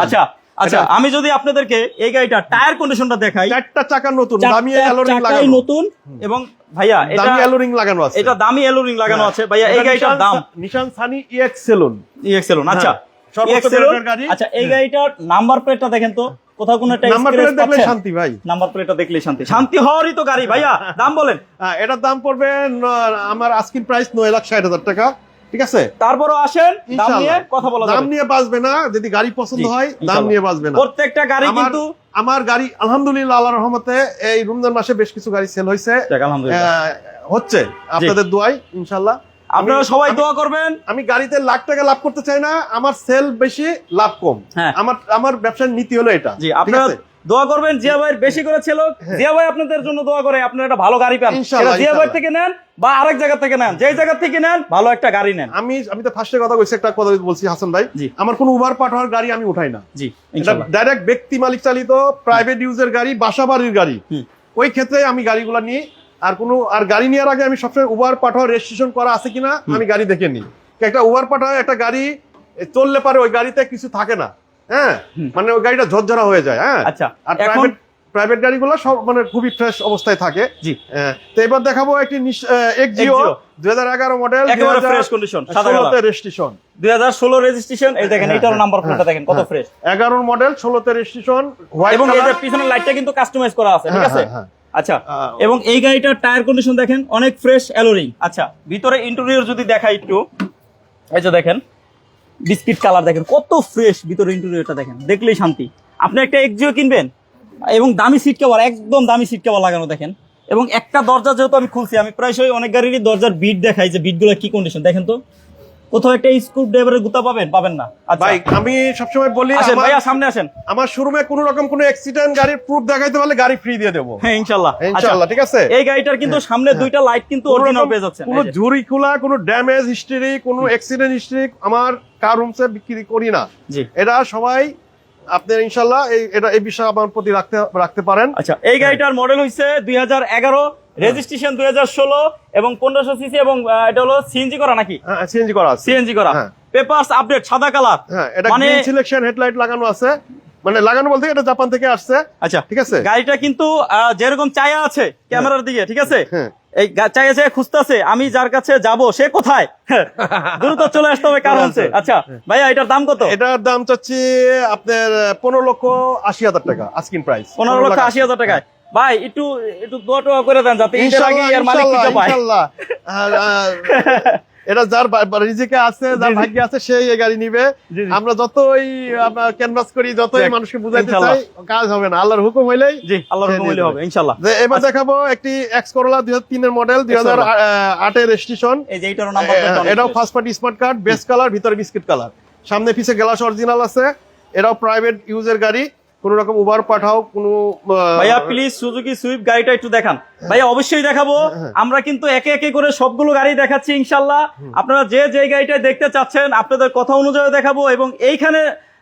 আচ্ছা আমি যদি আপনাদেরকে এই গাড়িটা টায়ার কন্ডিশনটা দেখাই, 4টা চাকা নতুন, দামি অ্যালোরিং লাগানো নতুন, এবং ভাইয়া এটা দামি অ্যালোরিং লাগানো আছে, এটা দামি অ্যালোরিং লাগানো আছে। ভাইয়া এই গাড়িটার দাম নিশান সানি EX সেলুন, আচ্ছা আচ্ছা এই গাড়িটার নাম্বার প্লেটটা দেখেন তো, কোথাও কোনো একটা নাম্বার প্লেট দেখলে শান্তি ভাই, নাম্বার প্লেটটা দেখলে শান্তি হওয়ারই তো গাড়ি। ভাইয়া দাম বলেন। এটার দাম পড়বে আমার আস্কিং প্রাইস 9,60,000 টাকা, ঠিক আছে। তারপরও আসেন, দাম নিয়ে কথা বলা যাবে, দাম নিয়ে বাঁচবে না, যদি গাড়ি পছন্দ হয় দাম নিয়ে বাঁচবে না। প্রত্যেকটা গাড়ি কিন্তু আমার গাড়ি আলহামদুলিল্লাহ আল্লাহর রহমতে এই রমজান মাসে বেশ কিছু গাড়ি সেল হয়েছে, হচ্ছে আপনাদের দোয়ায় ইনশাআল্লাহ। আপনারা সবাই দোয়া করবেন। আমি গাড়িতে লাখ টাকা লাভ করতে চাই না, আমার সেল বেশি লাভ কম, আমার ব্যবসার নীতি হলো এটা। জি আপনারা দোয়া করবেন, জিয়া ভাইয়ের বেশি করে ছিল, জিয়া ভাই আপনাদের জন্য দোয়া করে আপনারা একটা ভালো গাড়ি পান। জিয়া ভাই থেকে নেন বা আরেক জায়গা থেকে নেন, যেই জায়গা থেকে নেন ভালো একটা গাড়ি নেন। আমি তো ফার্স্টে কথা বলছি, একটা কথা বলছি হাসান ভাই, আমার কোনো উবার পাঠানোর গাড়ি আমি উঠাই না। জি ডাইরেক্ট ব্যক্তি মালিক চালিত প্রাইভেট ইউজের গাড়ি, বাসা বাড়ির গাড়ি, ওই ক্ষেত্রে আমি গাড়িগুলো নিই। আর গাড়ি নেওয়ার আগে আমি সবসময় উবার পাঠাও রেজিস্ট্রেশন করা আছে কিনা আমি গাড়ি দেখে নিই। একটা উবার পাঠাও একটা গাড়ি চললে পারে ওই গাড়িতে কিছু থাকে না, হ্যাঁ মানে ওই গাড়িটা ঝরঝরা হয়ে যায়। হ্যাঁ আচ্ছা, আর প্রাইভেট গাড়িগুলো সব মানে খুবই ফ্রেশ অবস্থায় থাকে। জি তো এবার দেখাবো একটি এক্সিও 2011 মডেল, একেবারে ফ্রেশ কন্ডিশন, 16তে রেজিস্ট্রেশন, 2016 রেজিস্ট্রেশন। এই দেখেন এটার নাম্বার প্লেটটা দেখেন কত ফ্রেশ, 11 মডেল 16তে রেজিস্ট্রেশন, হোয়াইট এবং এই যে পিছনের লাইটটা কিন্তু কাস্টমাইজ করা আছে, ঠিক আছে। আচ্ছা এবং এই গাড়িটার টায়ার কন্ডিশন দেখেন অনেক ফ্রেশ অ্যালোরিং। আচ্ছা ভিতরে ইন্টেরিয়র যদি দেখাই একটু, এই যে দেখেন বিস্কিট কালার, দেখেন কত ফ্রেশ ভিতরে ইন্টেরিয়রটা, দেখেন দেখলেই শান্তি। আপনি একটা এক্সিও কিনবেন এবং দামি সিট কভার, একদম দামি সিট কভার লাগানো দেখেন। এবং একটা দরজা যেহেতু আমি খুলছি, আমি প্রায়শই অনেক গাড়িরই দরজার বিট দেখাই যে বিটগুলো কি কন্ডিশন দেখেন তো। কোথাও একটা স্ক্রু ড্রাইভারের গুতা পাবেন না। ভাই আমি সবসময় বলি, ভাইয়া সামনে আসেন, আমার শোরুমে কোনো রকম কোনো অ্যাক্সিডেন্ট গাড়ির প্রুফ দেখাইতে পারলে গাড়ি ফ্রি দিয়ে দেবো। হ্যাঁ ইনশাআল্লাহ, ঠিক আছে। এই গাড়িটার কিন্তু সামনে 2টা লাইট কিন্তু অরিজিনাল পেয়ে যাচ্ছে, কোনো ঝুরি খোলা, কোনো ড্যামেজ হিস্টরি, কোনো অ্যাক্সিডেন্ট হিস্টরি আমার কার রুমসে বিক্রি করি না। জি এটা সবাই আপনার ইনশাআল্লাহ এই বিষয়ে আমার প্রতি রাখতে পারেন। আচ্ছা এই গাড়িটার মডেল হইছে 2011, রেজিস্ট্রেশন 2016 এবং 1500 সিসি, এবং এটা হলো সিএনজি করা নাকি? সিএনজি করা, পেপারস আপডেট, সাদা কালার। হ্যাঁ এটা গ্রিন সিলেকশন হেডলাইট লাগানো আছে, মানে লাগানো বলতে এটা জাপান থেকে আসছে। আচ্ছা ঠিক আছে, গাড়িটা কিন্তু যেরকম চায়া আছে ক্যামেরার দিকে, ঠিক আছে, এই চায়া খুঁজতেছে আমি যার কাছে যাব সে কোথায়, দ্রুত চলে আসতে হবে কারণ হচ্ছে। আচ্ছা ভাইয়া এটার দাম কত? এটার দাম চাচ্ছি আপনার 15,80,000 টাকা আস্কিং প্রাইস, 15,80,000 টাকায়। ভাই একটু দোয়া টোয়া করে দেন যাতে এর আগে এর মালিক কিছু পায়। ইনশাআল্লাহ এটা যার রিজিকে আছে, যার ভাগ্যে আছে সেই এই গাড়ি নিবে। আমরা যতই ক্যানভাস করি, যতই মানুষকে বুঝাইতে চাই, কাজ হবে না, আল্লাহর হুকুম হইলেই আল্লাহর হুকুম হইলে হবে ইনশাআল্লাহ। এবার দেখাবো একটি এক্স করোলা 2003 এর মডেল, 2008 এর রেজিস্ট্রেশন। এই যে এটার নাম্বার প্লেট, এটাও first party smart card, base colour, ভিতরে বিস্কিট কালার, সামনে পিছে গ্লাস অরিজিনাল আছে। এটাও প্রাইভেট ইউজের গাড়ি, কোন রকম উবার পাঠাও কোনো ভাইয়া প্লিজ সুজুকি সুইফট গাড়িটা একটু দেখান ভাইয়া, অবশ্যই দেখাবো। আমরা কিন্তু একে একে করে সবগুলো গাড়ি দেখাচ্ছি ইনশাল্লাহ। আপনারা যে যে গাড়িটা দেখতে চাচ্ছেন আপনাদের কথা অনুযায়ী দেখাবো, এবং এইখানে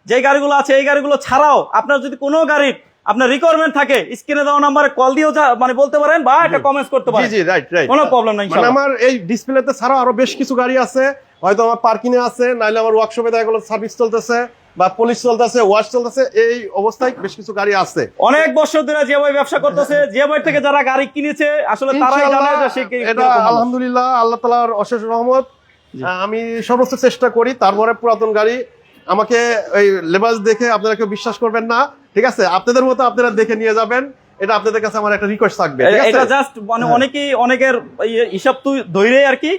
যে গাড়িগুলো আছে এই গাড়িগুলো ছাড়াও আপনার যদি কোনো গাড়ির আপনার রিকোয়ারমেন্ট থাকে স্ক্রিনে দেওয়া নাম্বারে কল দিয়েও মানে বলতে পারেন বা একটা কমেন্টস করতে পারেন। জি রাইট রাইট, কোনো প্রবলেম নাই। মানে আমার এই ডিসপ্লেতে ছাড়াও আরো বেশ কিছু গাড়ি আছে, হয়তো আমার পার্কিং এ আছে, নাইলে আমার ওয়ার্কশপে দেখা গেলো সার্ভিস চলতেছে বা পুলিশ চলতেছে, ওয়াশ চলতেছে, এই অবস্থায় বেশ কিছু গাড়ি আছে। অনেক বছর ধরে জিয়া ভাই ব্যবসা করতেছে, জিয়া ভাই থেকে যারা গাড়ি কিনেছে আসলে তারাই জানে যে সে এটা আলহামদুলিল্লাহ আল্লাহ তাআলার অশেষ রহমত। আমি সর্বোচ্চ চেষ্টা করি, তারপরে পুরাতন গাড়ি আমাকে ওই লেবাস দেখে আপনারা কেউ বিশ্বাস করবেন না, ঠিক আছে? আপনাদের মতো আপনারা দেখে নিয়ে যাবেন, এটা আপনাদের কাছে আমার একটা রিকোয়েস্ট থাকবে। এটা জাস্ট মানে অনেকেই অনেকের হিসাব তুই ধরে আর কি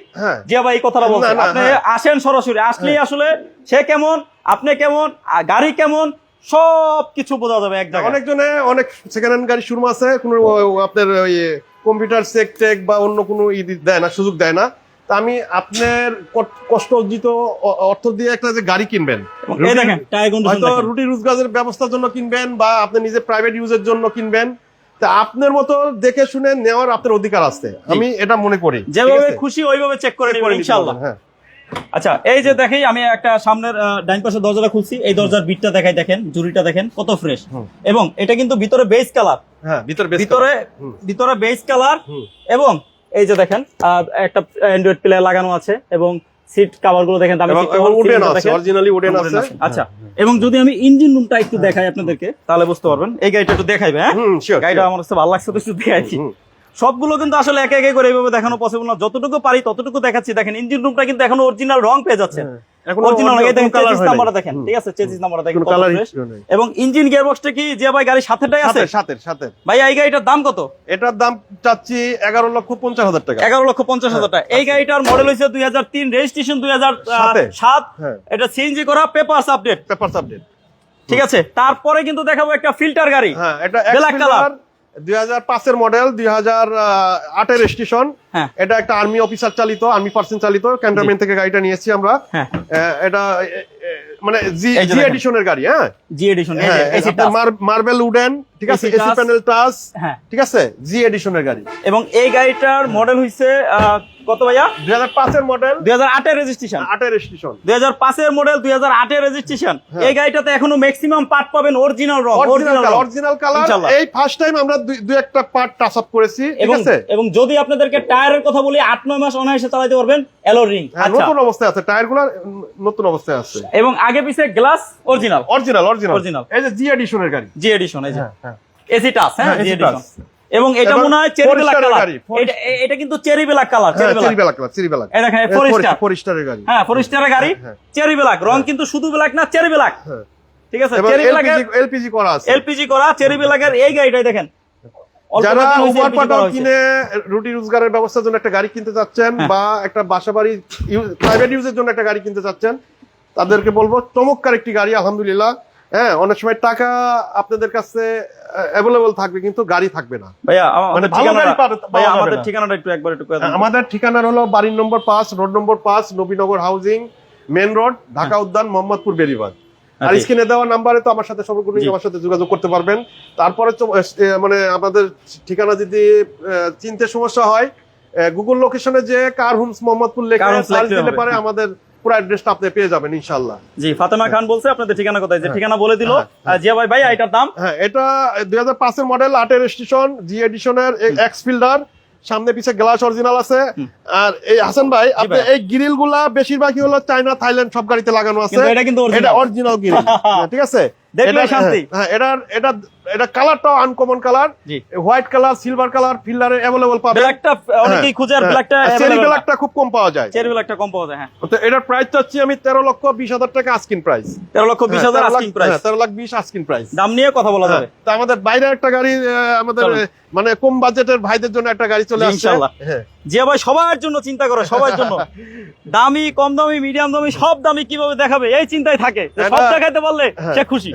জিয়া ভাই এই কথাটা বলছেন। আপনি আসেন সরাসরি, আসলেই আসলে সে কেমন আপনি কেমন গাড়ি কেমন সব কিছু বোঝা যাবে এক জায়গায়। অনেকজনে অনেক সেকেন্ড হ্যান্ড গাড়ি শোরুম আছে, কোনো আপনার ওই কম্পিউটার চেক টেক বা অন্য কোনো দেয় না, সুযোগ দেয় না। তা আমি আপনার কষ্ট অর্জিত অর্থ দিয়ে একটা যে গাড়ি কিনবেন, হয়তো রুটি রোজগারের ব্যবস্থার জন্য কিনবেন বা আপনি নিজে প্রাইভেট ইউজের জন্য কিনবেন, তা আপনার মতো দেখে শুনে নেওয়ার আপনার অধিকার আছে, আমি এটা মনে করি। যেভাবে খুশি ওইভাবে চেক করে নেবেন ইনশাআল্লাহ। হ্যাঁ আচ্ছা, এই যে দেখেই আমি একটা সামনের ডাইন পাশের দরজাটা খুলছি, এই দরজার বিটটা দেখাই, দেখেন জুরিটা দেখেন কত ফ্রেশ, এবং এটা কিন্তু ভিতরে বেজ কালার। হ্যাঁ ভিতরে বেজ কালার, এবং এই যে দেখেন একটা অ্যান্ড্রয়েড প্লে লাগানো আছে, এবং সিট কভার গুলো দেখেন অরিজিনালি উডেন আছে। আচ্ছা, এবং যদি আমি ইঞ্জিন রুমটা একটু দেখাই আপনাদেরকে তাহলে বুঝতে পারবেন। এই গাড়িটা একটু দেখাইবে, হ্যাঁ গাড়িটা আমার কাছে ভালো লাগছে তো একটু দেখাইছি। সবগুলো কিন্তু আসলে একে একে করে এইভাবে দেখানো পসিবল না, যতটুকু পারি ততটুকু দেখাচ্ছি। দেখেন ইঞ্জিন রুমটা কিন্তু এখনো অরিজিনাল রং পেয়ে যাচ্ছে, এবং ইঞ্জিন গিয়ারবক্সটা কি যে ভাই গাড়ির সাথেটাই আছে? সাথে। ভাই এই গাড়িটার দাম কত? এটার দাম চাচ্ছি 11,50,000 টাকা। 11,50,000 টাকা। এই গাড়িটার মডেল হয়েছে 2003, রেজিস্ট্রেশন 2007। এটা সিএনজি করা, পেপারস আপডেট। ঠিক আছে, তারপরে কিন্তু দেখাবো একটা ফিল্টার গাড়ি, হ্যাঁ এটা ব্ল্যাক কালার, 2005 এর মডেল, 2008 এর রেজিস্ট্রেশন। এটা একটা আর্মি অফিসার চালিত, আর্মি পার্সন চালিত, ক্যান্টনমেন্ট থেকে গাড়িটা নিয়েছি আমরা। এটা মানে জি এডিশনের গাড়ি। হ্যাঁ জি এডিশন, মার্বেল উডেন, ঠিক আছে, এসি প্যানেল টাচ, ঠিক আছে, জি এডিশনের গাড়ি। এবং এই গাড়িটার মডেল হইছে কত ভাইয়া? 2005 এর মডেল, 2008 এর রেজিস্ট্রেশন। 2005 এর মডেল, 2008 এর রেজিস্ট্রেশন। এই গাড়িটাতে এখনো ম্যাক্সিমাম পার্ট পাবেন অরিজিনাল রং, অরিজিনাল কালার। এই ফার্স্ট টাইম আমরা দুই একটা পার্ট টাচ আপ করেছি, ঠিক আছে। এবং যদি আপনাদেরকে টায়ারের কথা বলি 8-9 মাস অনায়াসে চালাতে পারবেন। এলো রিং নতুন অবস্থায় আছে, টায়ারগুলো নতুন অবস্থায় আছে, এবং আগে পিছে গ্লাস অরিজিনাল। এই যে জি এডিশনের গাড়ি, জি এডিশন, এই যে এসি টাচ, হ্যাঁ জি এডিশন। এবং এটা মনে হয় চেরি ব্ল্যাক কালার, এটা কিন্তু cherry black colour, cherry black. এই দেখেন ফরেস্টারের গাড়ি, হ্যাঁ ফরেস্টারের গাড়ি, চেরি ব্ল্যাক রং, কিন্তু শুধু ব্ল্যাক না, চেরি ব্ল্যাক, ঠিক আছে। চেরি ব্ল্যাক এলপিজি করা আছে, এলপিজি করা চেরি ব্ল্যাকের এই গাড়িটাই দেখেন। যারা উবার পাঠাও কিনে রুটি রোজগারের ব্যবস্থার জন্য একটা গাড়ি কিনতে চাচ্ছেন, বা একটা বাসাবাড়ি প্রাইভেট ইউজের জন্য একটা গাড়ি কিনতে চাচ্ছেন, তাদেরকে বলবো চমৎকার একটি গাড়ি আলহামদুলিল্লাহ। হ্যাঁ অনেক সময় টাকা আপনাদের কাছে অ্যাভেলেবল থাকবে কিন্তু গাড়ি থাকবে না। ভাইয়া মানে ভালো গাড়ি ভাইয়া আমাদের ঠিকানাটা একটু একবার একটু করে দেন। আমাদের ঠিকানা হলো বাড়ির number 5, road number 5, Nabinagar housing, main road, Dhaka Uddan, Mohammadpur Beribadh. আর স্ক্রিনে দেওয়া নাম্বারে তো আমার সাথে সর্বক্ষণ আমার সাথে যোগাযোগ করতে পারবেন। তারপরে মানে আমাদের ঠিকানা যদি চিনতে সমস্যা হয়, গুগল লোকেশনে যে কার হোমস মোহাম্মদপুর লেখা সার্চ দিলে পারে আমাদের পুরো অ্যাড্রেসটা আপনি পেয়ে যাবেন ইনশাআল্লাহ। জি, ফাতেমা খান বলছে আপনাদের ঠিকানা কোথায়, যে ঠিকানা বলে দিল জিয়া ভাই। ভাই এটার দাম? হ্যাঁ এটা 2005 এর মডেল, 8 এর রেজিস্ট্রেশন, জি এডিশনের, এক্স ফিল্ডার, সামনে পিছে গ্লাস অরিজিনাল আছে। আর এই হাসান ভাই আপনি এই গ্রিল গুলা বেশিরভাগই হলো চায়না, থাইল্যান্ড সব গাড়িতে লাগানো আছে, এটা অরিজিনাল গ্রিল, ঠিক আছে। দেখলে শান্তি। হ্যাঁ এটা কালারটাও uncommon colour, white colour, silver colour, ফিল্ডারে अवेलेबल পাবেন। ব্ল্যাকটা অনেকেই খুঁজে, আর ব্ল্যাকটা চেরি ব্ল্যাকটা খুব কম পাওয়া যায়, চেরি ব্ল্যাকটা কম পাওয়া যায়। হ্যাঁ তো এটার প্রাইস চাচ্ছি আমি 13,20,000 টাকা asking price. 13,20,000 asking price, 13,20,000 asking price. দাম নিয়ে কথা বলা যাবে। তো আমাদের বাইরে একটা গাড়ি, আমাদের মানে কম বাজেটের ভাইদের জন্য একটা গাড়ি চলে আসছে ইনশাআল্লাহ। জিয়া ভাই সবার জন্য চিন্তা করে, সবার জন্য দামি, কম দামি, মিডিয়াম দামি, সব দামি কিভাবে দেখাবে এই চিন্তায় থাকে, সব দেখাইতে পারলে সে খুশি।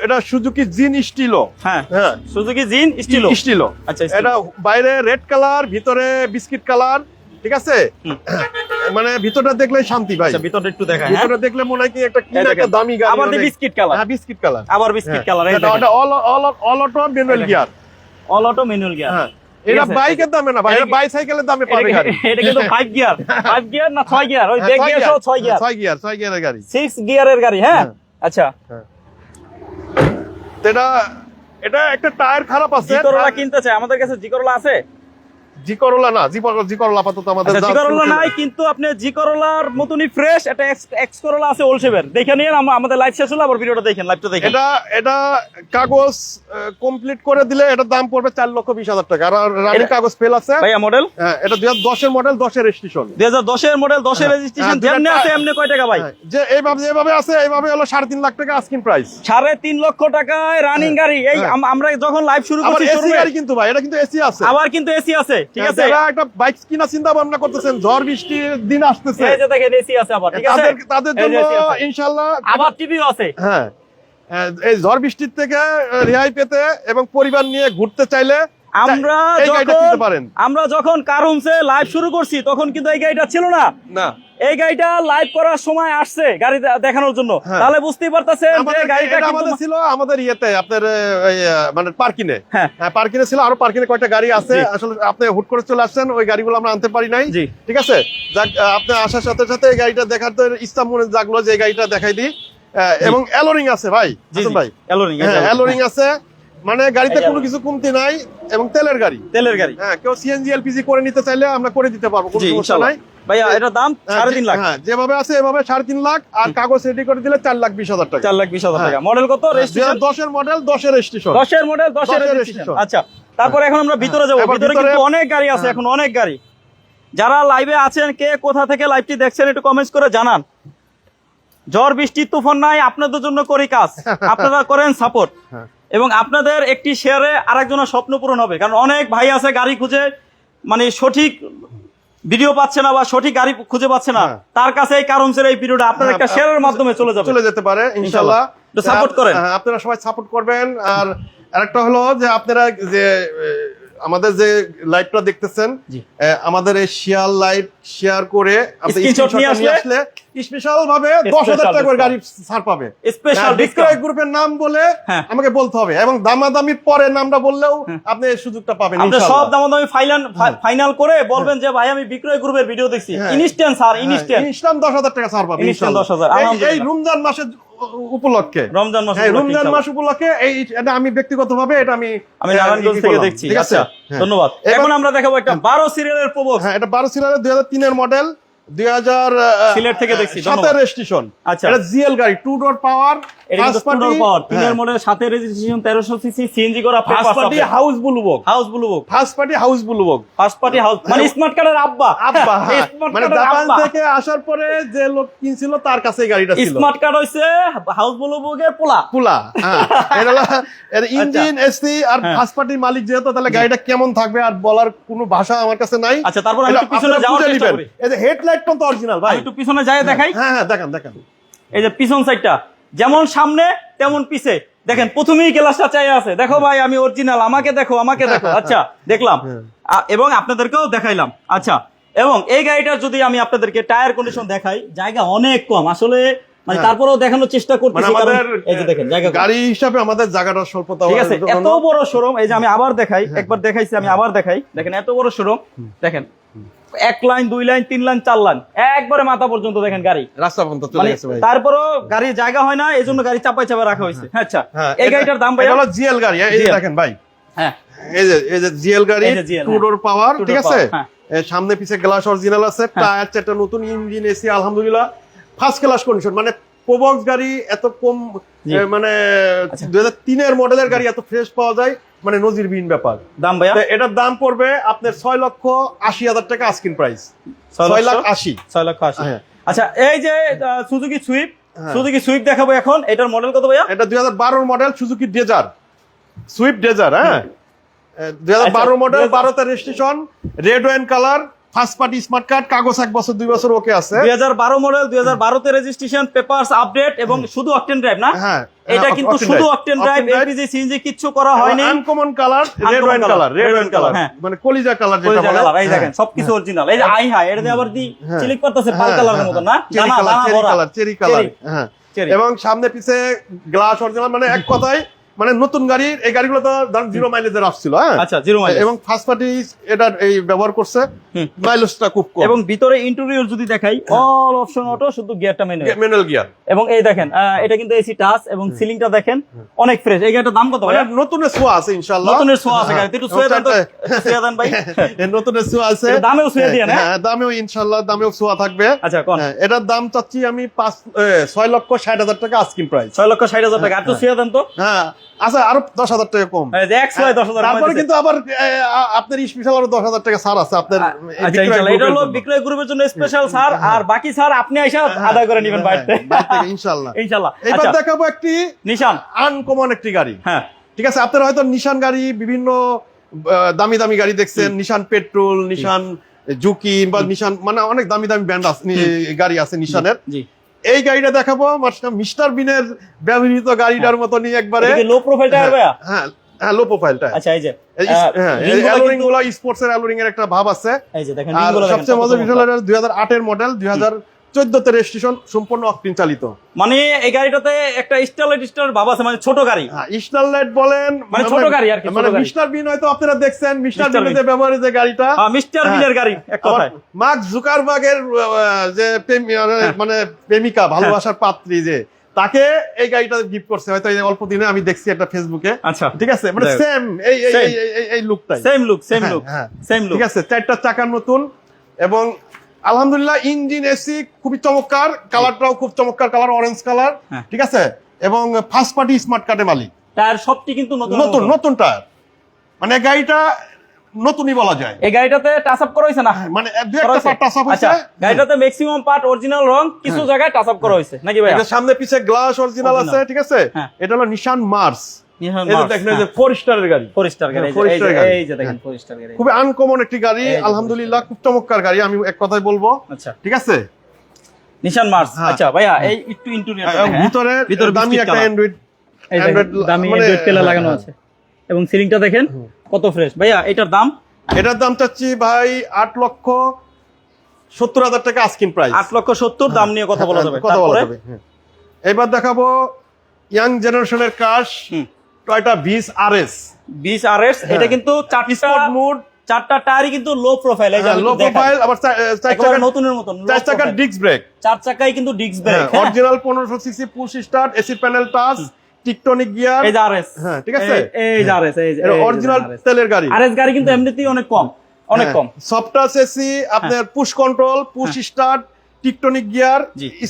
এটা সুজুকি জিন স্টিলো। হ্যাঁ সুজুকি জিন স্টিলো। আচ্ছা, এটা বাইরে রেড কালার, ভিতরে বিস্কিট কালার, ঠিক আছে, মানে ভিতরটা দেখলে শান্তি ভাই। ভিতরটা একটু দেখাই, ভিতরটা দেখলে মনে হয় কি একটা দামি গাড়ি। আবার বিস্কিট কালার, হ্যাঁ বিস্কিট কালার, আবার বিস্কিট কালার। এটা all auto manual gear, all auto manual gear. হ্যাঁ এটা বাইকের দামে না ভাই, এটা বাইসাইকেলের দামে পাবে গাড়ি। এটা কিন্তু 5 গিয়ার, 5 গিয়ার না 6 গিয়ার, ওই ব্যাক গিয়ার সহ 6 গিয়ার, 6 গিয়ারের গাড়ি, 6 গিয়ারের গাড়ি। হ্যাঁ আচ্ছা, এটা একটা টায়ার খারাপ আছে। জি করোলা কিনতে চাই, আমাদের কাছে জি করোলা আছে? জি করোলা না, জি করোলা আপাতত আমাদের জি করোলা নাই, কিন্তু আপনি জি করোলার মতনই ফ্রেশ একটা এক্স করোলা আছে ওল শেপের, দেখে নিন। আমাদের লাইভ শেষ হলো, আবার ভিডিওটা দেখেন, লাইভটা দেখেন। এটা কাগজ কমপ্লিট করে দিলে এটার দাম পড়বে 4,20,000 টাকা। আর রানিং কাগজ ফেল আছে ভাইয়া। মডেল এটা 2010 এর মডেল, 10 এর রেজিস্ট্রেশন। 2010 এর মডেল, 10 এর রেজিস্ট্রেশন। যেমনি আছে এমনি কয় টাকা ভাই? যে এইভাবে আছে, এইভাবে হলো 3.5 লাখ টাকা আস্কিং প্রাইস। 3.5 লক্ষ টাকায় রানিং গাড়ি। এই আমরা যখন লাইভ শুরু করছি এসি গাড়ি কিন্তু ভাই, এটা কিন্তু এসি আছে, আবার কিন্তু এসি আছে। ঠিক আছে, যারা একটা বাইক কিনা চিন্তা ভাবনা করতেছেন, ঝড় বৃষ্টির দিন আসতেছে, এই যে দেখেন এসি আছে আবার। ঠিক আছে, তাদের জন্য ইনশাআল্লাহ আবার টিভিও আছে। হ্যাঁ, এই ঝড় বৃষ্টির থেকে রেহাই পেতে এবং পরিবার নিয়ে ঘুরতে চাইলে আমরা যখন কার হোমসে লাইভ শুরু করছি তখন কিন্তু এই গাড়িটা ছিল না। এই গাড়িটা লাইভ করার সময় আসছে গাড়ি দেখানোর জন্য, তাহলে বুঝতেই পারতেছেন যে গাড়িটা আমাদের ছিল, আমাদের ইয়েতে আপনার মানে পার্কিং এ, হ্যাঁ পার্কিং এ ছিল, আরো পার্কিং এ কয়টা গাড়ি আছে। আসলে আপনি হুট করে চলে আসছেন, ওই গাড়িগুলো আমরা আনতে পারি নাই। ঠিক আছে, যাক আপনি আসার সাথে সাথে এই গাড়িটা দেখার তো ইচ্ছা মনে জাগলো যে এই গাড়িটা দেখাই দিই। এবং অ্যালোরিং আছে ভাই, ভাই অ্যালোরিং আছে, মানে গাড়িতে কোনো কিছু কমতি নাই, এবং তেলের গাড়ি, হ্যাঁ কেউ সিএনজি এলপিজি করে নিতে চাইলে আমরা করে দিতে পারবো, কোনো সমস্যা নাই ভাইয়া। এটার দাম 3.5 লাখ। হ্যাঁ যেভাবে আছে এভাবে 3.5 লাখ, আর কাগজ রেডি করে দিলে 4,20,000 টাকা। 4,20,000 টাকা। মডেল কত? 2010 এর মডেল, 10 এর রেজিস্ট্রেশন। 10 এর মডেল, 10 এর রেজিস্ট্রেশন। আচ্ছা, তারপর এখন আমরা ভিতরে যাব। ভিতরে কিন্তু অনেক গাড়ি আছে, এখন অনেক গাড়ি। যারা লাইভে আছেন, কে কোথা থেকে লাইভটি দেখছেন একটু কমেন্টস করে জানান। ঝড় বৃষ্টি তুফান নাই, আপনাদের জন্য করি কাজ, আপনারা করেন সাপোর্ট, এবং আপনাদের একটি শেয়ারে আরেকজনের স্বপ্ন পূরণ হবে। কারণ অনেক ভাই আছে গাড়ি খুঁজে, মানে সঠিক ভিডিও পাচ্ছে না বা সঠিক গাড়ি খুঁজে পাচ্ছে না, তার কাছে এই কারণের এই ভিডিওটা আপনার একটা শেয়ারের মাধ্যমে চলে যেতে পারে ইনশাআল্লাহ। তো সাপোর্ট করেন, আপনারা সবাই সাপোর্ট করবেন। আর আরেকটা হলো যে আপনারা যে আমাদের যে লাইভটা দেখতেছেন, আমাদের এই শেয়ার লাইভ শেয়ার করে আপনি স্ক্রিনশট নিয়ে আসলে স্পেশাল ভাবে 10,000 টাকা করে গাড়ি ছাড় পাবে। স্পেশাল ডিসকাউন্ট গ্রুপের নাম বলে আমাকে বলতে হবে, এবং দামাদামির পরে নামটা বললেও আপনি এই সুযোগটা পাবেন ইনশাআল্লাহ। আপনি সব দামাদামি ফাইনাল করে বলবেন যে ভাই আমি বিক্রয় গ্রুপের ভিডিও দেখছি, ইনস্ট্যান্ট স্যার, ইনস্ট্যান্ট 10,000 টাকা ছাড় পাবেন ইনশাআল্লাহ। এই রমজান মাসের উপলক্ষে, রমজান মাস উপলক্ষে এটা আমি ব্যক্তিগতভাবে এটা আমি নারায়ণগঞ্জ থেকে দেখছি। ঠিক আছে, ধন্যবাদ। এখন আমরা দেখাবো একটা 12 সিরিয়ালের প্রবক্স। হ্যাঁ এটা 12 সিরিয়ালের 2003 এর মডেল, 2000 সিলেট থেকে দেখছি, 7 রেজিস্ট্রেশন। আচ্ছা, এটা জিএল গাড়ি, 2 ডোর পাওয়ার, ফার্স্ট পার্টি পাওয়ার, 3 এর মডেল, 7 রেজিস্ট্রেশন, 1300 সিসি, সিএনজি করা, first party house blue book, first party house blue book, first party house, মানে স্মার্ট কার্ডের আব্বা, মানে জাপান থেকে আসার পরে যে লোক কিনছিল তার কাছে এই গাড়িটা ছিল। স্মার্ট কার্ড হইছে হাউস ব্লুবকের পোলা। হ্যাঁ এর ইঞ্জিন এসি আর ফার্স্ট পার্টির মালিক যেহেতু, তাহলে গাড়িটা কেমন থাকবে আর বলার কোনো ভাষা আমার কাছে নাই। আচ্ছা, তারপর আমি একটু পিছনে যাওয়ার চেষ্টা করি। এই যে হেডলাইট তো অরিজিনাল ভাই, একটু পিছনে যাই দেখাই। হ্যাঁ দেখান। এই যে পিছন সাইডটা যেমন সামনে তেমন পিছে, দেখেন প্রথমেই গ্লাসটা চাই আছে। দেখো ভাই আমি অরিজিনাল, আমাকে দেখো। আচ্ছা, দেখলাম এবং আপনাদেরকেও দেখাইলাম। আচ্ছা, এবং এই গাড়িটার যদি আমি আপনাদেরকে টায়ার কন্ডিশন দেখাই, জায়গা অনেক কম আসলে, মানে তারপরেও দেখানোর চেষ্টা করতেছি, কারণ এই যে দেখেন জায়গা গাড়ি হিসাবে আমাদের জায়গাটা স্বল্পতা। ঠিক আছে, এত বড় শোরুম। এই যে আমি আবার দেখাই, একবার দেখাইছি, আমি আবার দেখাই। দেখেন এত বড় শোরুম, দেখেন 1 লাইন 2 লাইন 3 লাইন 4 লাইন একবারে মাথা পর্যন্ত দেখেন গাড়ি, রাস্তা পর্যন্ত চলে গেছে ভাই। তারপরও গাড়ি জায়গা হয় না, এজন্য গাড়ি চাপাই রাখা হয়েছে। আচ্ছা, এই গাড়িটার দাম ভাই, এটা হলো জিএল গাড়ি। এই যে দেখেন ভাই, হ্যাঁ এই যে জিএল গাড়ি, 2 ডোর পাওয়ার। ঠিক আছে, সামনে পিছে গ্লাস অরিজিনাল আছে, টায়ার 4টা নতুন, ইঞ্জিন এসি আলহামদুলিল্লাহ ফার্স্ট ক্লাস কন্ডিশন। মানে প্রবক্স গাড়ি এত কম, মানে 2003 এর মডেলের গাড়ি এত ফ্রেশ পাওয়া যায়, মানে নজিরবিহীন ব্যাপার। দাম ভাইয়া, এটার দাম পড়বে আপনার 6,80,000 টাকা আস্কিং প্রাইস, 6,80,000। আচ্ছা, এই যে সুজুকি সুইফট দেখাবো এখন, এটার মডেল কত ভাইয়া? এটা 2012 মডেল সুজুকি ডেজার, সুইফট ডেজার। হ্যাঁ 2012 মডেল, 12 তে registration, red wine colour, first party smart card, কাগজ 1 বছর 2 বছর ওকে আছে। 2012 মডেল, 2012 তে রেজিস্ট্রেশন, পেপারস আপডেট এবং শুধু অকটেন ড্রাইভ না? হ্যাঁ, এটা কিন্তু শুধু অকটেন ড্রাইভ, এলপিজি সিএনজি কিচ্ছু করা হয়নি। Uncommon colour, red wine colour, হ্যাঁ, মানে কলিজা কালার যেটা বলে। এই দেখেন সবকিছু অরিজিনাল। এই যে আই হাই, এটা দিয়ে আবার দি চিলিক করতেছে পাল কালারের মত না? চেরি কালার, হ্যাঁ। এবং সামনে পিছে গ্লাস অরিজিনাল, মানে এক কথায় মানে নতুন গাড়ি। এই গাড়িগুলো তো ধরেন 0 মাইলেজের আসছিল, হ্যাঁ। আচ্ছা, 0 মাইলেজ এবং ফার্স্ট পার্টি এটা এই ব্যবহার করছে, মাইলেজটা খুব কম। এবং ভিতরে ইন্টেরিয়র যদি দেখাই, অল অপশন অটো, শুধু গিয়ারটা ম্যানুয়াল গিয়ার। এবং এই দেখেন এটা কিন্তু এসি টাচ, এবং সিলিংটা দেখেন অনেক ফ্রেশ। এই গাড়িটার দাম কত ভাই? নতুনের ছোঁয়া আছে ইনশাআল্লাহ, নতুনের ছোঁয়া আছে গাড়িতে। একটু ছুঁয়ে দেন তো, ছুঁয়ে দেন ভাই। নতুনের ছোঁয়া আছে, দামেও ছুঁয়ে দিয়ে না? হ্যাঁ, দামেও ইনশাআল্লাহ দামেও ছোঁয়া থাকবে। আচ্ছা, কোন এটার দাম চাচ্ছি আমি 6,60,000 টাকা আস্কিং প্রাইস। 6,60,000 টাকা। আর তো ছুঁয়ে দেন তো। হ্যাঁ, আচ্ছা, আরো 10,000 টাকা কম। তারপরে কিন্তু আবার আপনার স্পেশাল আরো 10,000 টাকা ছাড় আছে আপনার। আচ্ছা, ইনশাআল্লাহ এটা হলো বিক্রয় গ্রুপের জন্য স্পেশাল ছাড়, আর বাকি ছাড় আপনি আইসা আদায় করে নেবেন বাড়িতে ইনশাআল্লাহ। ইনশাআল্লাহ। এবার দেখাবো একটি নিশান আনকমন একটি গাড়ি। হ্যাঁ, ঠিক আছে, আপনারা হয়তো নিশান গাড়ি, বিভিন্ন দামি দামি গাড়ি দেখছেন, নিশান পেট্রোল, নিশান জুকি বা নিশান, মানে অনেক দামি দামি ব্র্যান্ড আছে, গাড়ি আছে নিশানের। জি, এই গাড়িটা দেখাবো মিস্টার বিনের ব্যবহৃত গাড়িটার মতনই একবারে লো প্রোফাইল টায়ার ভাইয়া। হ্যাঁ, লো প্রোফাইলটা। আচ্ছা, এই যে অ্যালোরিং গুলো স্পোর্টসের অ্যালোরিং এর একটা ভাব আছে। এই যে দেখেন, আর সবচেয়ে মজার বিষয় হলো 2008 এর মডেল, 2014 তে রেজিস্ট্রেশন, সম্পূর্ণ অকটেন চালিত। মানে এই গাড়িটাতে একটা স্টারলাইট ভাব আছে, মানে ছোট গাড়ি। স্টারলাইট বলেন, মানে ছোট গাড়ি আর কি। মানে মিস্টার বিন হয়তো আপনারা দেখছেন, মিস্টার বিনের ব্যবহারে যে গাড়িটা, মিস্টার বিনের গাড়ি এক কথায়। মার্ক জুকারবার্গের যে মানে প্রেমিকা, ভালোবাসার পাত্রী, যে তাকে এই গাড়িটা গিফট করছে হয়তো এই অল্প দিনে, আমি দেখছি একটা ফেসবুকে। আচ্ছা, ঠিক আছে, মানে সেম এই লুকটাই, সেম লুক। ঠিক আছে, 4টা চাকা নতুন, এবং আলহামদুলিল্লাহ ইঞ্জিন, এসি খুবই চমৎকার, কালারটাও খুব চমৎকার কালার, অরেঞ্জ কালার। ঠিক আছে, এবং ফার্স্ট পার্টি স্মার্ট কার্ডের মালিক। টায়ার সবটি কিন্তু নতুন টায়ার, মানে গাড়িটা নতুনই বলা যায়। এই গাড়িটাতে টাচ আপ করা হয়েছে না? মানে দুই একটা পার্ট টাচ আপ হয়েছে। গাড়িটাতে ম্যাক্সিমাম পার্ট অরিজিনাল রং, কিছু জায়গায় টাচ আপ করা হয়েছে নাকি ভাই? এটা সামনে পিছে গ্লাস অরিজিনাল আছে। ঠিক আছে, এটা হলো নিশান মার্স। খুবই আনকমন একটি গাড়ি, আলহামদুলিল্লাহ খুব চমৎকার গাড়ি, আমি এক কথাই বলবো। আচ্ছা, ঠিক আছে, নিশান মার্স। আচ্ছা ভাইয়া, এই একটু ইন্টেরিয়রটা দেখেন, ভিতরে দামি একটা অ্যান্ড্রয়েড প্লে লাগানো আছে, এবং সিলিংটা দেখেন কত ফ্রেশ। ভাইয়া এটার দাম চাচ্ছি ভাই 8,70,000 টাকা আস্কিং প্রাইস। 8,70,000 দাম নিয়ে কথা বলা যাবে। এবার দেখাবো ইয়াং জেনারেশনের কার, টয়োটা ভিস আরএস। এটা কিন্তু চারটা টায়ারই কিন্তু লো প্রোফাইল। এই যে লো প্রোফাইল, আবার নতুনের মতন 4 চাকার ডিস্ক ব্রেক, 4 চাকায় কিন্তু disc brake, original 1500 CC push start, AC panel touch, টিকটনিক gear. এই যে আরএস, হ্যাঁ ঠিক আছে, এই যে আরএস, এই যে অরিজিনাল তেলের গাড়ি। আরএস গাড়ি কিন্তু এমনিতেই অনেক কম। সফট টাচ এসি, আপনার push control, push start, টিকটনিক gear,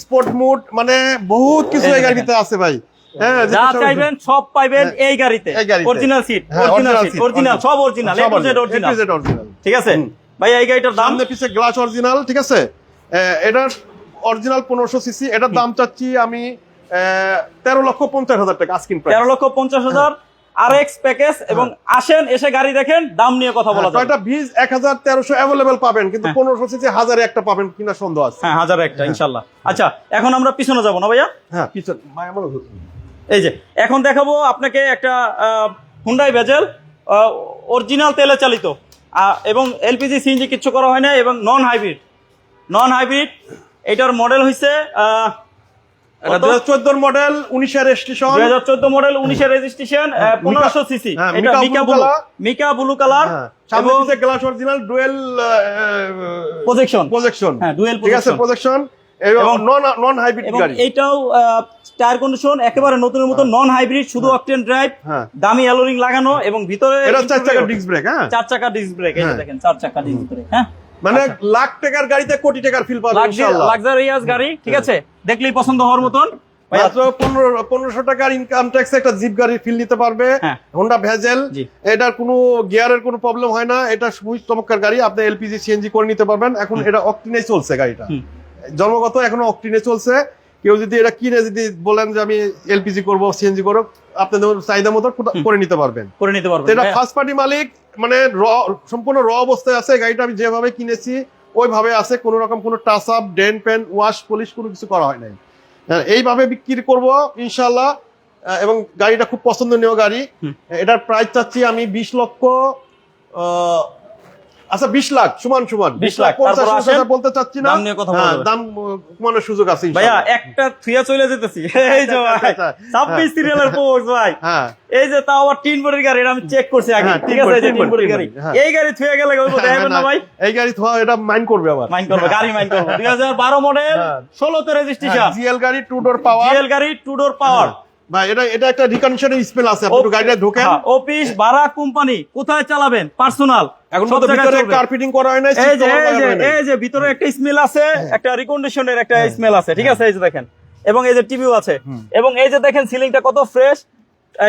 sport mode, মানে বহুত কিছু এই গাড়িতে আছে ভাই। হ্যাঁ, যা চাইবেন সব পাইবেন এই গাড়িতে। অরিজিনাল সিট, অরিজিনাল সব original, A to Z original. ঠিক আছে ভাই, এই গাড়িটার দাম, সামনে পিছে গ্লাস অরিজিনাল। ঠিক আছে, এটার অরিজিনাল 1500 সিসি, এটার দাম চাচ্ছি আমি 13,50,000 টাকা আস্কিং প্রাইস। 13,50,000 RX package. এবং আসেন, এসে গাড়ি দেখেন, দাম নিয়ে কথা বলা যাবে। টয়োটা ভিস 1,1300 अवेलेबल পাবেন, কিন্তু 1500 সিসি 1000 একটা পাবেন কিনা সন্দেহ আছে। হ্যাঁ, 1000 একটা ইনশাআল্লাহ। আচ্ছা, এখন আমরা পিছনে যাব না ভাইয়া? হ্যাঁ, পিছনে ভাই আমরা এই যে এখন দেখাবো আপনাকে একটা হুন্ডাই ভেজেল, অরিজিনাল তেলে চালিত, এবং এলপিজি সিএনজি কিচ্ছু করা হয় না, এবং নন হাইব্রিড। এটার মডেল হইছে 2014 মডেল, 19 এর রেজিস্ট্রেশন, 2014 মডেল, 19 এর রেজিস্ট্রেশন, 1500 সিসি। এটা মিকা ব্লু কালার, সামনে পিছে গ্লাস অরিজিনাল, ডুয়েল প্রজেকশন। হ্যাঁ, ডুয়েল ঠিক আছে, প্রজেকশন, এবং নন হাইব্রিড গাড়ি। এটাও টায়ার কন্ডিশন একেবারে নতুনের মতো, নন হাইব্রিড, শুধু অকটেন ড্রাইভ, দামি অ্যালোরিং লাগানো, এবং ভিতরে এটা 4 চাকার ডিস্ক ব্রেক। হ্যাঁ, 4 চাকার ডিস্ক ব্রেক। এই যে দেখেন 4 চাকার ডিস্ক ব্রেক। হ্যাঁ, মানে লাখ টাকার গাড়িতে কোটি টাকার ফিল পাবেন ইনশাআল্লাহ। লাক্সারিয়াস গাড়ি। ঠিক আছে, দেখলেই পছন্দ হওয়ার মতন। মাত্র 1500 টাকার ইনকাম ট্যাক্স একটা জিপ গাড়ির ফিল নিতে পারবে। হোন্ডা ভেজেল, এটার কোনো গিয়ারের কোনো প্রবলেম হয় না, এটা খুবই চমৎকার গাড়ি। আপনি এলপিজি সিএনজি করে নিতে পারবেন। এখন এটা অকটেনে চলছে গাড়িটা, জন্মগত এখনো অকটেনে চলছে। কেউ যদি এটা কিনে যদি বলেন যে আমি এলপিজি করব, সিএনজি করব, আপনাদের চাহিদা মতো করে নিতে পারবেন। এটা ফার্স্ট পার্টি মালিক, মানে সম্পূর্ণ র অবস্থায় আছে গাড়িটা। আমি যেভাবে কিনেছি ওইভাবে আছে, কোনো রকম কোনো touch up, dent paint, wash polish কোনো কিছু করা হয় নাই। এইভাবে বিক্রি করব ইনশাল্লাহ। এবং গাড়িটা খুব পছন্দনীয় গাড়ি। এটার প্রাইস চাচ্ছি আমি 20 লক্ষ, আচ্ছা 20 লাখ সমান 20 লাখ 50,000 বলতে চাচ্ছি না, দাম নিয়ে কথা বলবো, দাম কমানোর সুযোগ আছে ভাইয়া। একটা থুয়া চলে যেতেছি, এই যে ভাই 26 সিরিয়ালের পোস্ট ভাই, হ্যাঁ এই যে তাও আবার টিন বডির গাড়ি, এটা আমি চেক করছি আগে, ঠিক আছে? এই যে টিন বডির গাড়ি, এই গাড়ি থুয়া গেলে দেখাবেন না ভাই? এই গাড়ি থোয়া এটা মাইন্ড করবে, আবার মাইন্ড করবে, গাড়ি মাইন্ড করবে। 2012 মডেল, 16 তে রেজিস্ট্রেশন, জিএল গাড়ি, 2 ডোর পাওয়ার, জিএল গাড়ি 2 ডোর পাওয়ার ভাই। এটা একটা রিকন্ডিশনের স্পেল আছে, আপনি গাড়িটা ঢোকেন। অফিস ভাড়া কোম্পানি, কোথায় চালাবেন পার্সোনাল, এখন তো ভিতরে কার্পেটিং করা হয় না, এই যে ভিতরে একটা স্মেল আছে, একটা রিকন্ডিশনের একটা স্মেল আছে, ঠিক আছে? এই যে দেখেন, এবং এই যে টিভিও আছে, এবং এই যে দেখেন সিলিংটা কত ফ্রেশ,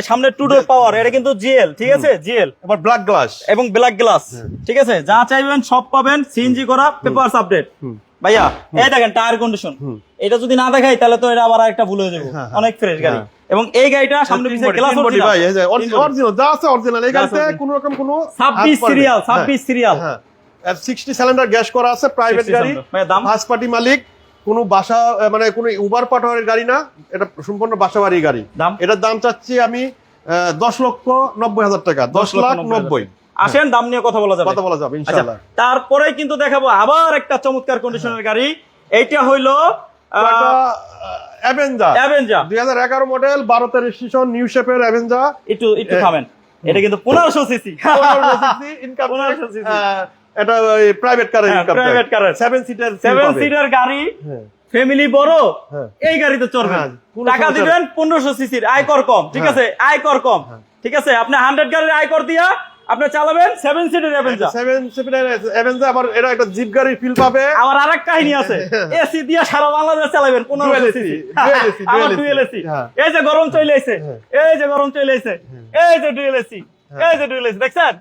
সামনে 2 ডোর পাওয়ার, এটা কিন্তু জিএল, ঠিক আছে? জিএল আবার ব্ল্যাক গ্লাস এবং ব্ল্যাক গ্লাস, ঠিক আছে? যা চাইবেন সব পাবেন, সিএনজি করা, পেপারস আপডেট। ভাইয়া এই দেখেন টায়ার কন্ডিশন, এটা যদি না দেখাই তাহলে তো এটা আবার একটা ভুল হয়ে যাবে, অনেক ফ্রেশ গাড়ি। এবং এই গাড়িটা সামনে পিছনে গ্লাস অরিজিনাল, ভাই এই যে অরিজিনাল যা আছে অরিজিনাল। এই গাড়িতে কোনো রকম কোনো 26 সিরিয়াল, হ্যাঁ 60 সিলিন্ডার গ্যাস করা আছে, প্রাইভেট গাড়ি, ফার্স্ট পার্টি মালিক, কোনো বাসা মানে কোনো উবার পাঠানোর গাড়ি না, এটা সম্পূর্ণ বাসাবাড়ি গাড়ি। এটার দাম চাচ্ছি আমি 10,90,000 টাকা, 10,90,000। আসেন দাম নিয়ে কথা বলা যাবে ইনশাআল্লাহ। তারপরে কিন্তু দেখাবো আবার একটা চমৎকার কন্ডিশনের গাড়ি, এইটা হইলো অ্যাভেঞ্জার 2011 মডেল, 12 তে রেজিস্ট্রেশন, নিউ শেপের অ্যাভেঞ্জার। একটু থামেন, এটা কিন্তু 1500 সিসি, 1500 ইনকাম, এটা প্রাইভেট কারের ইনকাম, 7 সিটার গাড়ি, ফ্যামিলি বড়, এই গাড়িতে চড়বেন, টাকা দিবেন 1500 সিসির, আয়কর কম, ঠিক আছে? আয়কর কম, ঠিক আছে? আপনি 100 গাড়ির আয়কর দিয়া আপনি চালাবেন 7 সিটের অ্যাভেঞ্জার। আবার এটা একটা জিপ গাড়ির ফিল পাবে। আবার আরেক কাহিনী আছে, এসি দিয়া সারা বাংলাদেশ চালাবেন 1500 সিসি, আবার ডুয়েল এসি। এই যে গরম চলে আইছে, এই যে গরম চলে আইছে, এই যে ডুয়েল এসি, এই যে ডুয়েল এসি, দেখছেন?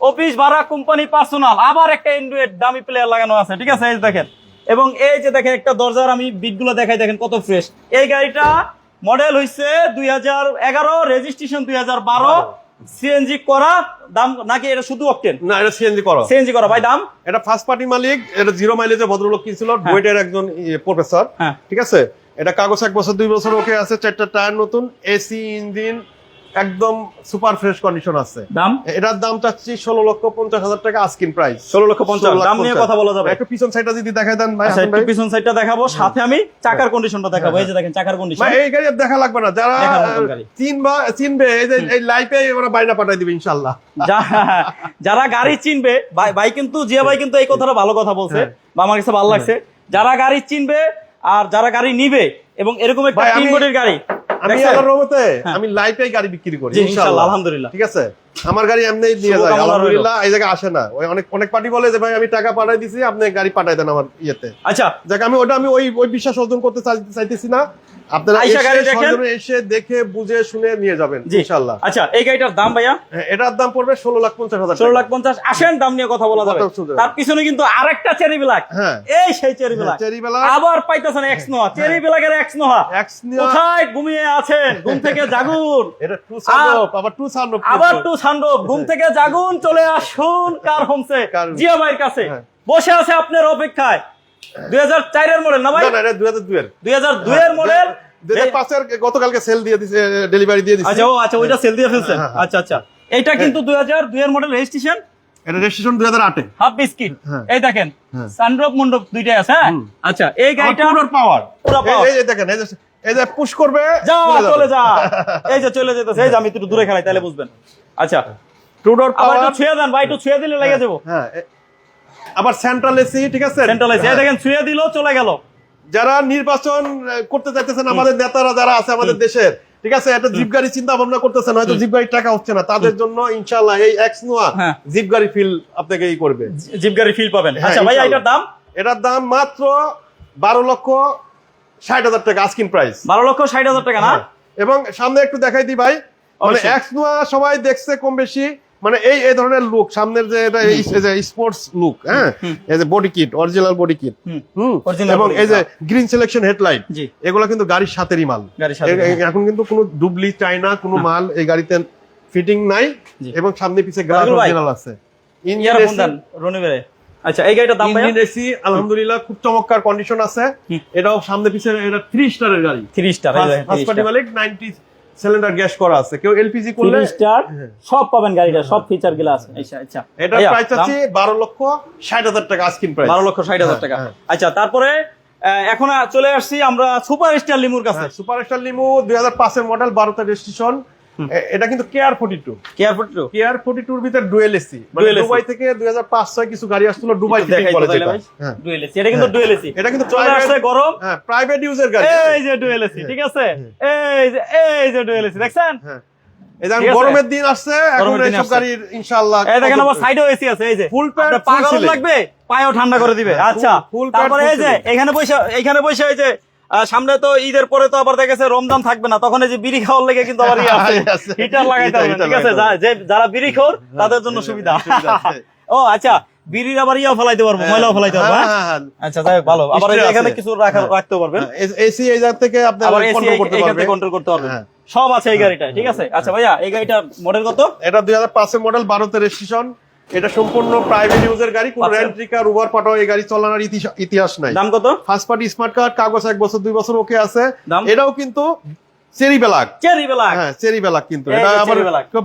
অফিস ভাড়া কোম্পানি পার্সোনাল, আবার একটা এন্ড্রয়েড দামি প্লেয়ার লাগানো আছে, ঠিক আছে? এই যে দেখেন, এবং এই যে দেখেন একটা দরজার আমি বিটগুলো দেখাই, দেখেন কত ফ্রেশ। এই গাড়িটা মডেল হইছে 2011, রেজিস্ট্রেশন 2012, সিএনজি করা। দাম নাকি এটা শুধু অকটেন? না, এটা সিএনজি করা ভাই। দাম এটা ফার্স্ট পার্টি মালিক, এটা 0 মাইলেজে ভদ্রলোক কিনছিল, ডুয়েটের একজন প্রফেসর, ঠিক আছে? এটা কাগজ 1 বছর 2 বছর ওকে আছে, 4টা টায়ার নতুন, এসি, ইঞ্জিন একদম সুপার ফ্রেশ কন্ডিশন আছে। দাম এটার দাম চাচ্ছি 16,50,000 টাকা, আস্কিং প্রাইস 16,50,000। দাম নিয়ে কথা বলা যাবে। একটু পিছন সাইডটা যদি দেখাই দেন ভাই। আচ্ছা, একটু পিছন সাইডটা দেখাবো, সাথে আমি চাকার কন্ডিশনটা দেখাবো। এই যে দেখেন চাকার কন্ডিশন, ভাই এই গাড়ি দেখা লাগবে না, যারা চিনবে এই যে এই লাইফে ওরা বাইনা পাঠাই দিবে ইনশাআল্লাহ। যারা গাড়ি চিনবে, ভাই কিন্তু জিয়া ভাই কিন্তু এই কথাটা ভালো কথা বলছে, বা আমার কাছে ভালো লাগছে। যারা গাড়ি চিনবে আর যারা গাড়ি নিবে, এবং এরকম একটা তিন বডির গাড়ি, আমি আল্লাহর রহমতে আমি লাইফে গাড়ি বিক্রি করি ইনশাআল্লাহ, আলহামদুলিল্লাহ, ঠিক আছে? আমার গাড়ি এমনি দিয়ে যায় আলহামদুলিল্লাহ, এই জায়গায় আসে না। ওই অনেক পার্টি বলে যে ভাই আমি টাকা পাঠাই দিছি, আপনি গাড়ি পাঠাই দেন আমার ইয়েতে। আচ্ছা, যাক আমি ওই বিশ্বাস অর্জন করতে চাইতেছি না। আপনারা এসে দেখে বুঝে শুনে নিয়ে যাবেন ইনশাআল্লাহ। আচ্ছা, এই গাড়িটার দাম ভাইয়া? এটার দাম পড়বে 16,50,000। 16,50,000। আসেন দাম নিয়ে কথা বলা যাবে। তার পিছনে কিন্তু আরেকটা চেরি ব্ল্যাক, এই সেই চেরি ব্ল্যাক আবার পাইতেছেন, এক্স নোহা, চেরি ব্ল্যাকের এক্স নোহা। কোথায় ঘুমিয়ে আছেন? ঘুম থেকে জাগুন। এটা টু সানরুফ, আবার টু সানরুফ। ঘুম থেকে জাগুন, চলে আসুন কার হোমসে, জিয়া ভাইয়ের কাছে বসে আছে আপনার অপেক্ষায়। 2004 এর মডেল না ভাই? না, এটা 2002 এর মডেল। 2005 এর গতকালকে সেল দিয়ে দিয়েছে, ডেলিভারি দিয়ে দিয়েছে। আচ্ছা, ওইটা সেল দিয়ে ফেলছেন। আচ্ছা, এটা কিন্তু 2002 এর মডেল, রেজিস্ট্রেশন এটা রেজিস্ট্রেশন 2008 এ। Half biscuit. এই দেখেন সানরুফ মন্ডপ দুইটাই আছে। হ্যাঁ, আচ্ছা, এই গাড়িটা পুরো পাওয়ার, এই দেখেন, এই যে পুশ করবে, চলে যা, এই যে চলে যেতেছে। এই যে আমি একটু দূরে খেলাই, তাহলে বুঝবেন। আচ্ছা, টু ডোর পাওয়ার, একটু ছুঁয়ে দেন ভাই, একটু ছুঁয়ে দিলে লেগে যাবো। হ্যাঁ, আবার সেন্ট্রাল এসি, ঠিক আছে? সেন্ট্রাল এসি, এই দেখেন ছুঁয়ে দিলো, চলে গেল। যারা নির্বাচন করতে চাইতেছেন, আমাদের নেতারা যারা আছে আমাদের দেশের, ঠিক আছে, একটা জিপ গাড়ি চিন্তা ভাবনা করতেছেন, হয়তো জিপ গাড়ির টাকা হচ্ছে না, তাদের জন্য ইনশাআল্লাহ এই এক্স নোয়া জিপ গাড়ি ফিল আপনাকে এই করবে, জিপ গাড়ি ফিল পাবেন। আচ্ছা ভাই, এটার দাম মাত্র 12,60,000 টাকা, আস্কিং প্রাইস 12,60,000 টাকা না? এবং সামনে একটু দেখাই দিই ভাই, মানে এক্স নোয়া সবাই দেখছে কম বেশি, মানে এই ধরনের লুক, সামনের যে এটা স্পোর্টস লুক, হ্যাঁ, এই যে body kit, original body kit, এবং এই যে গ্রিন সিলেকশন হেডলাইট, এগুলো কিন্তু গাড়ির সাথেরই মাল। এখন কিন্তু কোনো ডুবলি চাই না, কোনো মাল এই গাড়িতে ফিটিং নাই, এবং সামনে পিছে গ্লাস অরিজিনাল আছে। আচ্ছা এই গাড়িটার দাম ভাইয়া? ইঞ্জিন এসি আলহামদুলিল্লাহ খুব চমৎকার কন্ডিশন আছে। এটাও সামনে পিছনে এটা 3 স্টারের গাড়ি। 3 স্টার ফার্স্ট পার্টি মালিক 90 সিলিন্ডার গ্যাস করা আছে। কেউ এলপিজি করলে 3 স্টার সব পাবেন গাড়িটা, সব ফিচার গুলো আছে। আচ্ছা আচ্ছা এটা প্রাইস আছে 12,60,000 টাকা আস্কিং প্রাইস। 12,60,000 টাকা। আচ্ছা তারপরে এখন চলে আসছি আমরা সুপার স্টার লিমুর কাছে। সুপার স্টার লিমু 2005 এর মডেল, 12 তে রেজিস্ট্রেশন। এটা কিন্তু কেয়ার 42। কেয়ার 42 এর ভিতর ডুয়েল এসি। মানে দুবাই থেকে 2005-6 কিছু গাড়ি আসছিল দুবাই থেকে বলে যেটা। ডুয়েল এসি, এটা কিন্তু ডুয়েল এসি। এটা কিন্তু চলে আসছে গরম। হ্যাঁ, প্রাইভেট ইউজার গাড়ি। এই যে ডুয়েল এসি, ঠিক আছে? এই যে ডুয়েল এসি দেখছেন? হ্যাঁ। এই যে গরমের দিন আসছে, এখন এই সব গাড়ির ইনশাআল্লাহ। এই দেখেন আবার সাইডেও এসি আছে, এই যে ফুল প্যাড পা গরম লাগবে, পায়ও ঠান্ডা করে দিবে। আচ্ছা তারপরে এই যে এখানে বসে এই যে সামনে তো ঈদের পরে তো আবার দেখেছে রমজান থাকবে না, তখন এই যে বিড়ি খাওয়ার লেগে কিন্তু আবার হিটার লাগাইতে হবে, ঠিক আছে? যারা বিড়ি খাওয়ার তাদের জন্য সুবিধা। ও আচ্ছা, বিড়ির আবার ইয়া ফলাইতে পারবো, ময়লাও ফলাইতে পারবো। আচ্ছা যাই ভালো, আবার এখানে কিছু রাখতে পারবেন। এসি এই জায়গা থেকে আপনি কন্ট্রোল করতে পারবেন, সব আছে এই গাড়িটা, ঠিক আছে? আচ্ছা ভাইয়া এই গাড়িটার মডেল কত? এটা 2005 এর মডেল, 12 তে রেজিস্ট্রেশন। এটা সম্পূর্ণ প্রাইভেট ইউজার গাড়ি, কোন রেন্ট রিকার উবার পাঠাও এই গাড়ি চালানোর ইতিহাস নাই। দাম কত? ফার্স্ট পার্টি স্মার্ট কার্ড, কাগজ 1 বছর 2 বছর ওকে আছে। এটাও কিন্তু চেরি ব্ল্যাক। হ্যাঁ চেরি ব্ল্যাক, কিন্তু এটা আবার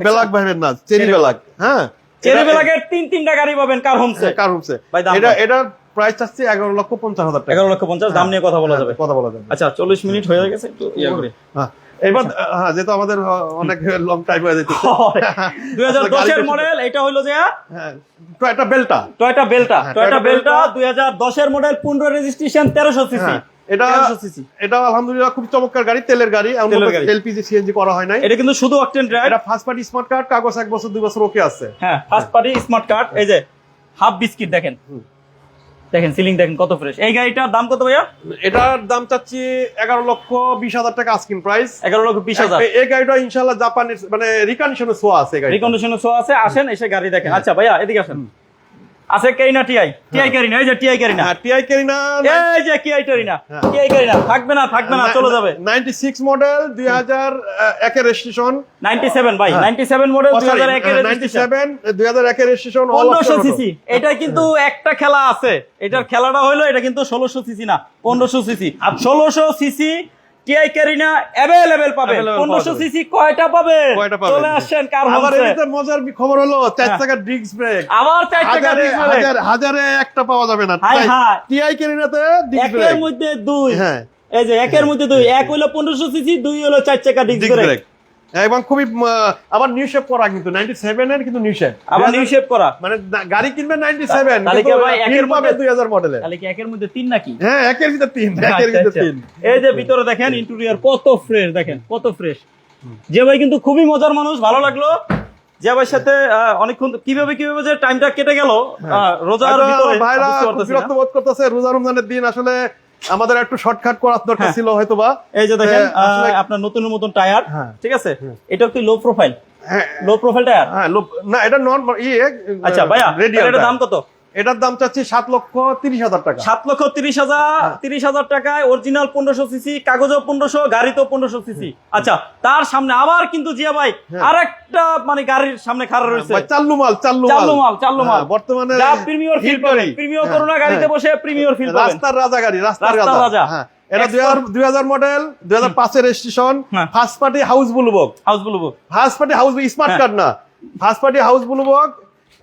ব্ল্যাক ভাবেন না, চেরি ব্ল্যাক। হ্যাঁ চেরি ব্ল্যাকের 3টা গাড়ি পাবেন কার হোমসে। এটা প্রাইস আছে 11,50,000 টাকা। 11,50,000 দাম নিয়ে কথা বলা যাবে। আচ্ছা 40 মিনিট হয়ে গেছে, একটু ইয়া করি। এবার হ্যাঁ, যেহেতু আমাদের অনেক লং টাইম হয়ে যেত। 2010 এর মডেল, এটা হলো যে টয়োটা বেল্টা। 2010 এর মডেল, 15 রেজিস্ট্রেশন, 1300 সিসি। এটা আলহামদুলিল্লাহ খুব চমৎকার গাড়ি, তেলের গাড়ি, এলপিজি সিএনজি করা হয় নাই। এটা কিন্তু শুধু অকটেন ড্রাইভ। এটা ফার্স্ট পার্টি স্মার্ট কার্ড, কাগজ 1 বছর 2 বছর ওকে আছে। হ্যাঁ ফার্স্ট পার্টি স্মার্ট কার্ড। এই যে হাফ বিস্কিট দেখেন, সিলিং দেখেন কত ফ্রেশ। এই গাড়িটার দাম কত ভাইয়া? এটার দাম চাচ্ছি 11,20,000 টাকা আস্কিং প্রাইস। 11,20,000। এই গাড়িটা ইনশাআল্লাহ জাপানের মানে রিকন্ডিশনের ছোঁয়া আছে। রিকন্ডিশনের ছোঁয়া আছে। আসেন এসে গাড়ি দেখেন। আচ্ছা ভাইয়া এদিকে আসেন। আছে কারিনা টিআই কারিনা, এই যে টিআই কারিনা, এই যে কারিনা, থাকবে না চলে যাবে। 96 মডেল, 2001 এর রেজিস্ট্রেশন। 97 ভাই, 97 মডেল, 2001 এর রেজিস্ট্রেশন, 2001 এর রেজিস্ট্রেশন, 1500 সিসি। এটা কিন্তু একটা খেলা আছে, এটার খেলাটা হলো এটা কিন্তু 1600 সিসি না, 1500 CC. 1600 CC TI Carina available পাবে। 1500 সিসি কয়টা পাবে? চলে আসেন কার হোমসে। আবার এটাতে মজার খবর হলো 4 টাকা ডিস্ক ব্রেক। আবার 4 টাকা ডিস্ক ব্রেক, হাজারে একটা পাওয়া যাবে না। টিআই কারিনাতে ডিস্ক ব্রেক একের মধ্যে 2। হ্যাঁ এই যে একের মধ্যে 2, এক হলো 1500 সিসি, 2 হলো 4 টাকা ডিস্ক ব্রেক। এবং খুবই আবার নিউ শেপ করা, কিন্তু 97 এর কিন্তু নিউ শেপ, আবার নিউ শেপ করা। মানে গাড়ি কিনবে 97, তাহলে কি ভাই একের মধ্যে 2000 মডেলের? তাহলে কি একের মধ্যে 3 নাকি? হ্যাঁ একের ভিতর 3, একের ভিতর 3। এই যে ভিতরে দেখেন ইন্টেরিয়র কত ফ্রেশ, দেখেন কত ফ্রেশ। যে ভাই কিন্তু খুবই মজার মানুষ, ভালো লাগলো যে ভাইয়ের সাথে অনেকক্ষণ কিভাবে যে টাইমটা কেটে গেল রোজার ভিতরে। ভাইরা বিরক্ত বোধ করতেছে, রোজা রমজানের দিন আসলে আমাদের একটু শর্টকাট করার দরকার ছিল হয়তোবা। এই যে দেখেন আপনার নতুন টায়ার, ঠিক আছে? এটা কি low profile? Low profile tyre? হ্যাঁ না, এটা নরমাল আচ্ছা ভাইয়া এটার দাম কত? এটার দাম চাচ্ছি 7,30,000 টাকা। 7,30,000 টাকায় অরিজিনাল 1500 সিসি, কাগজও 1500, গাড়ি তো 1500 সিসি। আচ্ছা তার সামনে আবার কিন্তু জিয়া ভাই আরেকটা মানে গাড়ির সামনে খাড়া রয়েছে, চাল্লু মাল। বর্তমানে যা প্রিমিয়ার ফিল পাবেন, প্রিমিয়ার করোনা গাড়িতে বসে প্রিমিয়ার ফিল পাবেন। রাস্তার রাজা গাড়ি, রাস্তার রাজা। হ্যাঁ এটা 2000 মডেল, 2005 এর registration, first party house blue book. First party house smart card না, ফার্স্ট পার্টি হাউস ব্লুবক।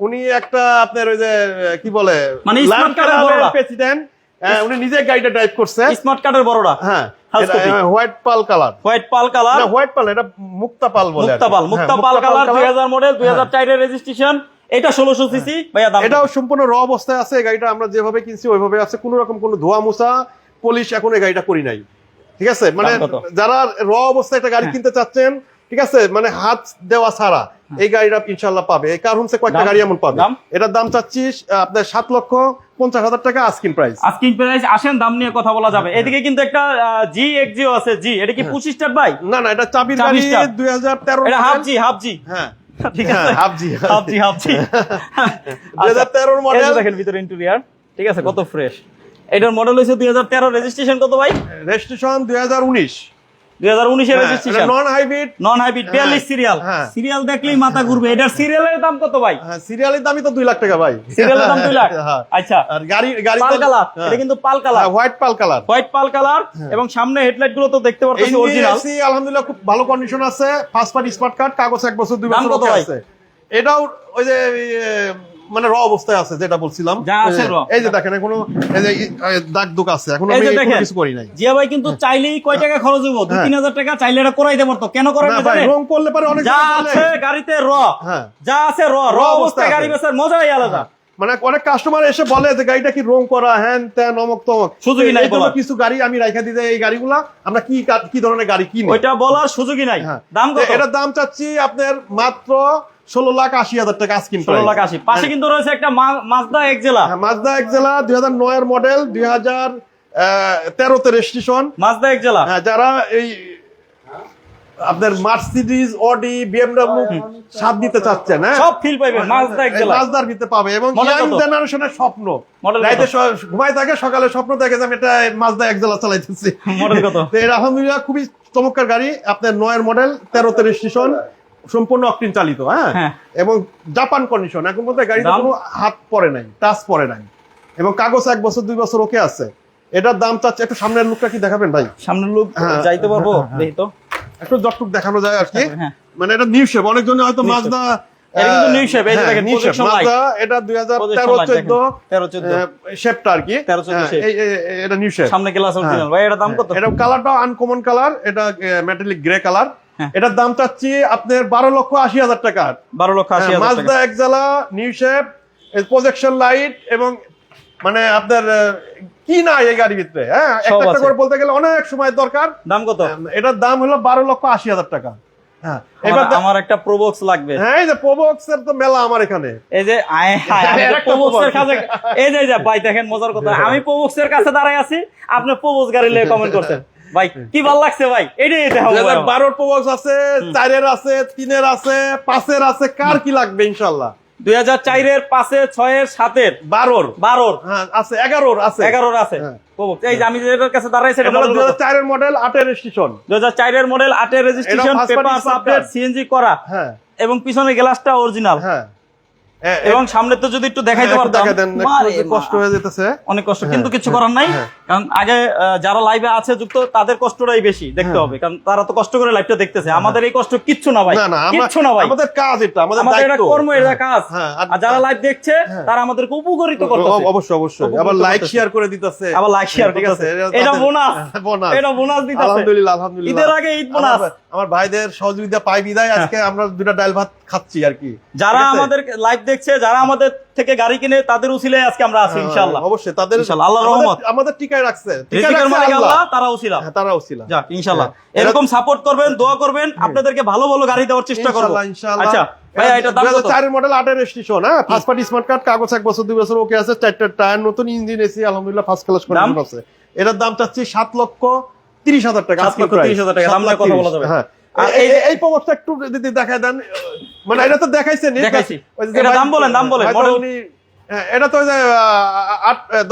উনি একটা আপনার ওই যে কি বলে মানে স্মার্ট কার্ডের বড়রা প্রেসিডেন্ট, উনি নিজে গাড়িটা ড্রাইভ করছে। স্মার্ট কার্ডের বড়রা। হ্যাঁ হোয়াইট পাল কালার, না হোয়াইট পাল, এটা মুক্তা পাল বলে। মুক্তা পাল কালার, 2000 মডেল, 2004 এর রেজিস্ট্রেশন। এটা 1600 সিসি ভাইয়া দাম। এটাও সম্পূর্ণ র অবস্থায় আছে। গাড়িটা আমরা যেভাবে কিনছি ওইভাবে আছে, কোনো রকম কোনো ধোয়া মোছা পলিশ এখন এই গাড়িটা করি নাই, ঠিক আছে? মানে যারা র অবস্থায় একটা গাড়ি কিনতে চাচ্ছেন, ঠিক আছে, মানে হাত দেওয়া ছাড়া এই গাড়িটা ইনশাআল্লাহ পাবে। এই কার হোমসে কয়েকটা গাড়ি এমন পাবে। এটার দাম চাচ্ছি আপনার 7,50,000 টাকা আস্কিং প্রাইস। আসেন দাম নিয়ে কথা বলা যাবে। এদিকে কিন্তু একটা জি এক্সিও আছে। জি এটা কি পুশ স্টার্ট ভাই? না এটা চাবির গাড়ি, 2013। এটা হাফ জি। হ্যাঁ ঠিক আছে, হাফ জি 2013 মডেল। দেখেন ভিতরে ইন্টেরিয়র, ঠিক আছে, কত ফ্রেশ। এটার মডেল হইছে 2013, রেজিস্ট্রেশন কত ভাই? রেজিস্ট্রেশন 2019। 2019 এর registration, non hybrid, 42 serial. Serial দেখলেই মাথা ঘুরবে। এটার সিরিয়ালের দাম কত ভাই? সিরিয়ালের দামই তো 2 লাখ টাকা ভাই। সিরিয়ালের দাম 2 লাখ। আচ্ছা, আর গাড়ি পাল কালার, এটা কিন্তু pearl colour, white pearl colour, white pearl colour. এবং সামনে হেডলাইট গুলো তো দেখতে পারতেছি অরিজিনাল। আলহামদুলিল্লাহ খুব ভালো কন্ডিশন আছে, ফার্স্ট পার্টি স্মার্ট কার্ড, কাগজ 1 বছর 2 বছর ওকে আছে। এটাও ওই যে মানে র অবস্থায় আছে যেটা বলছিলাম, এই যে দেখেন কোনো এই যে দাগ দুক আছে, এখন আমি কিছু করি নাই। জিয়া ভাই কিন্তু চাইলেই কয় টাকা খরচ হইব? 2-3 টাকা চাইলে এটা করাইতে পারতো। কেন করাই না জানেন? রং করলে পরে অনেক যা আছে গাড়িতে যা আছে র অবস্থায় গাড়ি বেচার মজাই আলাদা। মানে অনেক কাস্টমার এসে বলে যে গাড়িটা কি রং করা, হ্যান ত্যান অমক তমক, সুযোগই নাই বলার। কিছু গাড়ি আমি রাইখা দিই এই গাড়িগুলা আমরা কি ধরনের গাড়ি কিনি ওইটা বলার সুযোগই নাই। দাম কত? এটার দাম চাচ্ছি আপনার মাত্র 16,80,000 টাকা আস্কিং প্রাইস। 16,80,000। পাশে কিন্তু রয়েছে একটা মাজদা এক্সেলা। মাজদা এক্সেলা 2009 এর মডেল, 2013 তে রেজিস্ট্রেশন মাজদা এক্সেলা। যারা এই আপনার মার্সিডিজ, অডি, বিএমডব্লিউ স্বাদ দিতে চাচ্ছেন, হ্যাঁ সব ফিল পাবে মাজদা এক্সেলা, মাজদার ভিতরে পাবে। এবং ইয়াং জেনারেশনের স্বপ্ন, রাতে ঘুমায় থাকে, সকালে স্বপ্ন দেখে যে আমি এটা মাজদা এক্সেলা চালাইতেছি। মডেল কত? আলহামদুলিল্লাহ খুবই চমৎকার গাড়ি। আপনার 9 এর মডেল, 13 তে রেজিস্ট্রেশন, সম্পূর্ণ অকটেন চালিত, হ্যাঁ এবং জাপান কন্ডিশন। এখন মধ্যে গাড়িতে কোনো হাত পড়ে নাই, টাচ পড়ে নাই, এবং কাগজ 1 বছর 2 বছর ওকে আছে। এটার দাম চাচ্ছে, একটু সামনের লুকটা কি দেখাবেন ভাই? সামনের লুক যাইতে পারবো? দেখি তো একটু যতটুক দেখানো যায় আর কি। মানে এটা নিউ শেপ, অনেকজন হয়তো মাজদা, এটা কিন্তু নিউ শেপ, এই যে দেখেন প্রজেকশন লাইট, এটা 2013-14 শেপটা আর কি, 13-14 শেপ। এটা নিউ শেপ, সামনে গ্লাস অরিজিনাল। ভাই এটা দাম কত? এটা কালারটাও আনকমন কালার, এটা মেটালিক গ্রে কালার। এটার দাম চাচ্ছি আপনার 12,80,000 টাকা। 12,80,000 টাকা। Mazda Axela new shape, projection light, এবং মানে আপনার কি না এই গাড়ির ভিতরে, হ্যাঁ একটা করে বলতে গেলে অনেক সময় দরকার। দাম কত? এটার দাম হলো 12,80,000 টাকা। হ্যাঁ, এবার আমার একটা প্রোবক্স লাগবে। হ্যাঁ, এই যে প্রোবক্স এর তো মেলা আমার এখানে। এই যে প্রোবক্স এর কাছে, এই যে ভাই দেখেন মজার কথা, আমি প্রোবক্স এর কাছে দাঁড়ায় আছি, আপনি প্রোবক্স গাড়ি নিয়ে কমেন্ট করছেন। ভাই কি ভালো লাগছে ভাই, এটাই দেখাবো। 12 প্রোবক্স আছে, 4 এর আছে, 3 এর আছে, 5 এর আছে, কার কি লাগবে ইনশাআল্লাহ। 2004 এর, 5 এর, 6 এর, 7 এর, 12 হ্যাঁ আছে, 11 আছে, 11 আছে প্রোবক্স। এই যে আমি যেটার কাছে দাঁড়াইছি, এটা 2004 এর মডেল, 8 এর রেজিস্ট্রেশন, 2004 এর মডেল, 8 এর রেজিস্ট্রেশন, পেপারস আপডেট, সিএনজি করা, হ্যাঁ এবং পিছনের গ্লাসটা অরিজিনাল, হ্যাঁ এবং সামনে তো যদি একটু দেখাইতে পারতাম। কষ্ট হয়ে যেতেছে, অনেক কষ্ট, কিন্তু কিছু করার নাই। কারণ আগে যারা লাইভে আছে যুক্ত, তাদের কষ্টটাই বেশি দেখতে হবে, কারণ তারা তো কষ্ট করে লাইভটা দেখতেছে। আমাদের এই কষ্ট কিচ্ছু না ভাই, কিচ্ছু না ভাই, আমাদের কাজ এটা, আমাদের এটা কর্ম, এটা কাজ। আর যারা লাইভ দেখছে তারা আমাদেরকে উপকারিত করতেছে। অবশ্যই অবশ্যই, আবার লাইক শেয়ার করে দিতেছে, আবার লাইক শেয়ার করতেছে। এটা বোনাস, এটা বোনাস দিতেছে। আলহামদুলিল্লাহ, আলহামদুলিল্লাহ, ঈদের আগে ঈদ বোনাস। আমার ভাইদের সহযোগিতা পাই বিদায় আজকে আমরা দুটো ডাল ভাত খাচ্ছি আর কি। যারা আমাদের লাইভ দেখছে, যারা আমাদের থেকে গাড়ি কিনে, তাদের উসিলায় আজকে আমরা আছি ইনশাআল্লাহ। অবশ্যই তাদের ইনশাআল্লাহ, আল্লাহর রহমত আমাদের টিকায় রাখছে, রিজিকের মালিক আল্লাহ, তারা উসিলা, তারা উসিলা। যাক ইনশাআল্লাহ এরকম সাপোর্ট করবেন, দোয়া করবেন, আপনাদেরকে ভালো ভালো গাড়ি দেওয়ার চেষ্টা করব ইনশাআল্লাহ। আচ্ছা ভাই, এটা দাম কত? 2004 এর মডেল, 8 এর রেজিস্ট্রেশন, হ্যাঁ ফার্স্ট পার্টি স্মার্ট কার্ড, কাগজ 1 বছর 2 বছর ওকে আছে, 4টা টায়ার নতুন, ইঞ্জিন এসি আলহামদুলিল্লাহ ফার্স্ট ক্লাস কন্ডিশন আছে। এটার দাম চাচ্ছি 7,30,000 টাকা। 7,30,000 টাকা দাম না, কথা বলা যাবে। হ্যাঁ, এই প্রবক্সটা একটু যদি দেখায় দেন, মানে এটা তো দেখাইছেন, দেখাইছি। এটা দাম বলেন, দাম বলেন মডেল। এটা তো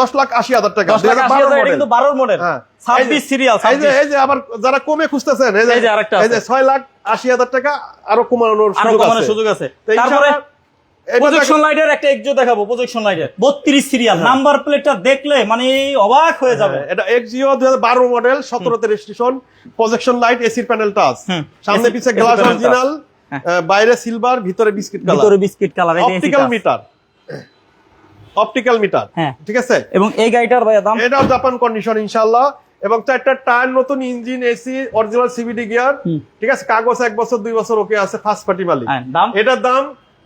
10,80,000 টাকা, 10,80,000 এটা কিন্তু 12 মডেল, 26 সিরিয়াল। এই যে আবার যারা কমে খুঁজতেছেন, এই যে আরেকটা, এই যে 6,80,000 টাকা আরো কমানোর সুযোগ আছে। তারপরে প্রজেকশন লাইটের একটা এক্সিও দেখাবো, প্রজেকশন লাইটের 32 সিরিয়াল, নাম্বার প্লেটটা দেখলে মানে অবাক হয়ে যাবে। এটা এক্সিও 2012 মডেল, 17 তে রেজিস্ট্রেশন, প্রজেকশন লাইট, এসির প্যানেল টাচ, সামনে পিছে গ্লাস অরিজিনাল, বাইরে সিলভার, ভিতরে বিস্কিট কালার, ভিতরে বিস্কিট কালার, এটা অপটিক্যাল মিটার, অপটিক্যাল মিটার, হ্যাঁ ঠিক আছে। এবং এই গাড়িটার ভাই দাম, এটাও জাপান কন্ডিশন ইনশাআল্লাহ, এবং 4টা টায়ার নতুন, engine AC, original CVD gear, ঠিক আছে, কাগজ 1 বছর 2 বছর ওকে আছে, ফার্স্ট পার্টি মালিক। এটার দাম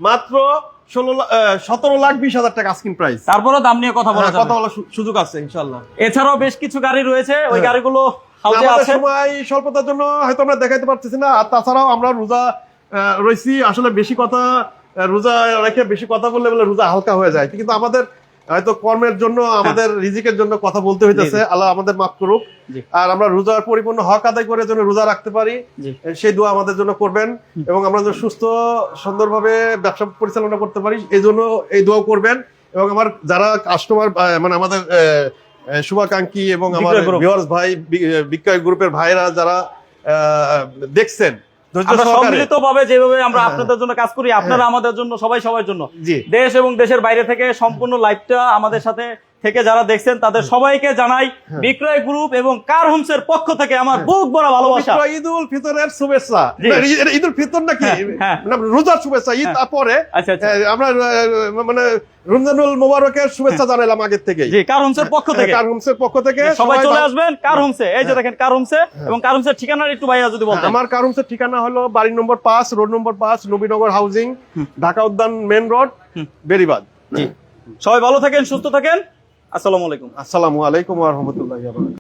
মাত্র 17,20,000 টাকা আস্কিং প্রাইস। তারপরে দাম নিয়ে কথা বলার সুযোগ আছে ইনশাআল্লাহ। এছাড়াও বেশ কিছু গাড়ি রয়েছে, ওই গাড়িগুলো হাউজে আছে। সময় স্বল্পতার জন্য হয়তো আমরা দেখাইতে পারতেছি না, আর তাছাড়াও আমরা রোজা রয়েছি, আসলে বেশি কথা রোজা রেখে বেশি কথা বললে রোজা হালকা হয়ে যায়, কিন্তু আমাদের হয়তো কর্মের জন্য, আমাদের রিজিকের জন্য কথা বলতে হইতেছে, আল্লাহ আমাদের মাফ করুক। আর আমরা রোজার পরিপূর্ণ হক আদায় করে যেন রোজা রাখতে পারি, সেই দোয়া আমাদের জন্য করবেন, এবং আমরা যেন সুস্থ সুন্দরভাবে ব্যবসা পরিচালনা করতে পারি, এই জন্য এই দোয়া করবেন। এবং আমার যারা কাস্টমার, মানে আমাদের শুভাকাঙ্ক্ষী এবং আমার ভিউয়ার্স ভাই, বিক্রয় গ্রুপের ভাইরা যারা দেখছেন আমরা সম্মিলিতভাবে যেভাবে আমরা আপনাদের জন্য কাজ করি, আপনারা আমাদের জন্য, সবাই সবার জন্য, দেশ এবং দেশের বাইরে থেকে সম্পূর্ণ লাইভটা আমাদের সাথে থেকে যারা দেখছেন তাদের সবাইকে জানাই বিক্রয় গ্রুপ এবং কার হোমস এর পক্ষ থেকে আমার বুক ভরা ভালোবাসা, ঈদুল ফিতরের শুভেচ্ছা। ঈদুল ফিতর নাকি রোজার শুভেচ্ছা, ঈদ পরে আমরা মানে রমজানুল মোবারকের শুভেচ্ছা জানাইলাম আগের থেকে। জি, কার হোমস এর পক্ষ থেকে, কার হোমস এর পক্ষ থেকে সবাই চলে আসবেন কার হোমসে। এই যে দেখেন কার হোমসে, এবং কার হোমসের ঠিকানা একটু ভাইয়া যদি বলতেন। আমার কার হোমসের ঠিকানা হলো বাড়ি নম্বর 5, road number 5, Nabinagar housing, Dhaka উদ্যান মেইন রোড, বেরিবাদ। জি, সবাই ভালো থাকেন, সুস্থ থাকেন। আসসালামু আলাইকুম। আসসালামু আলাইকুম ওয়া রাহমাতুল্লাহি ওয়া বারাকাতুহু।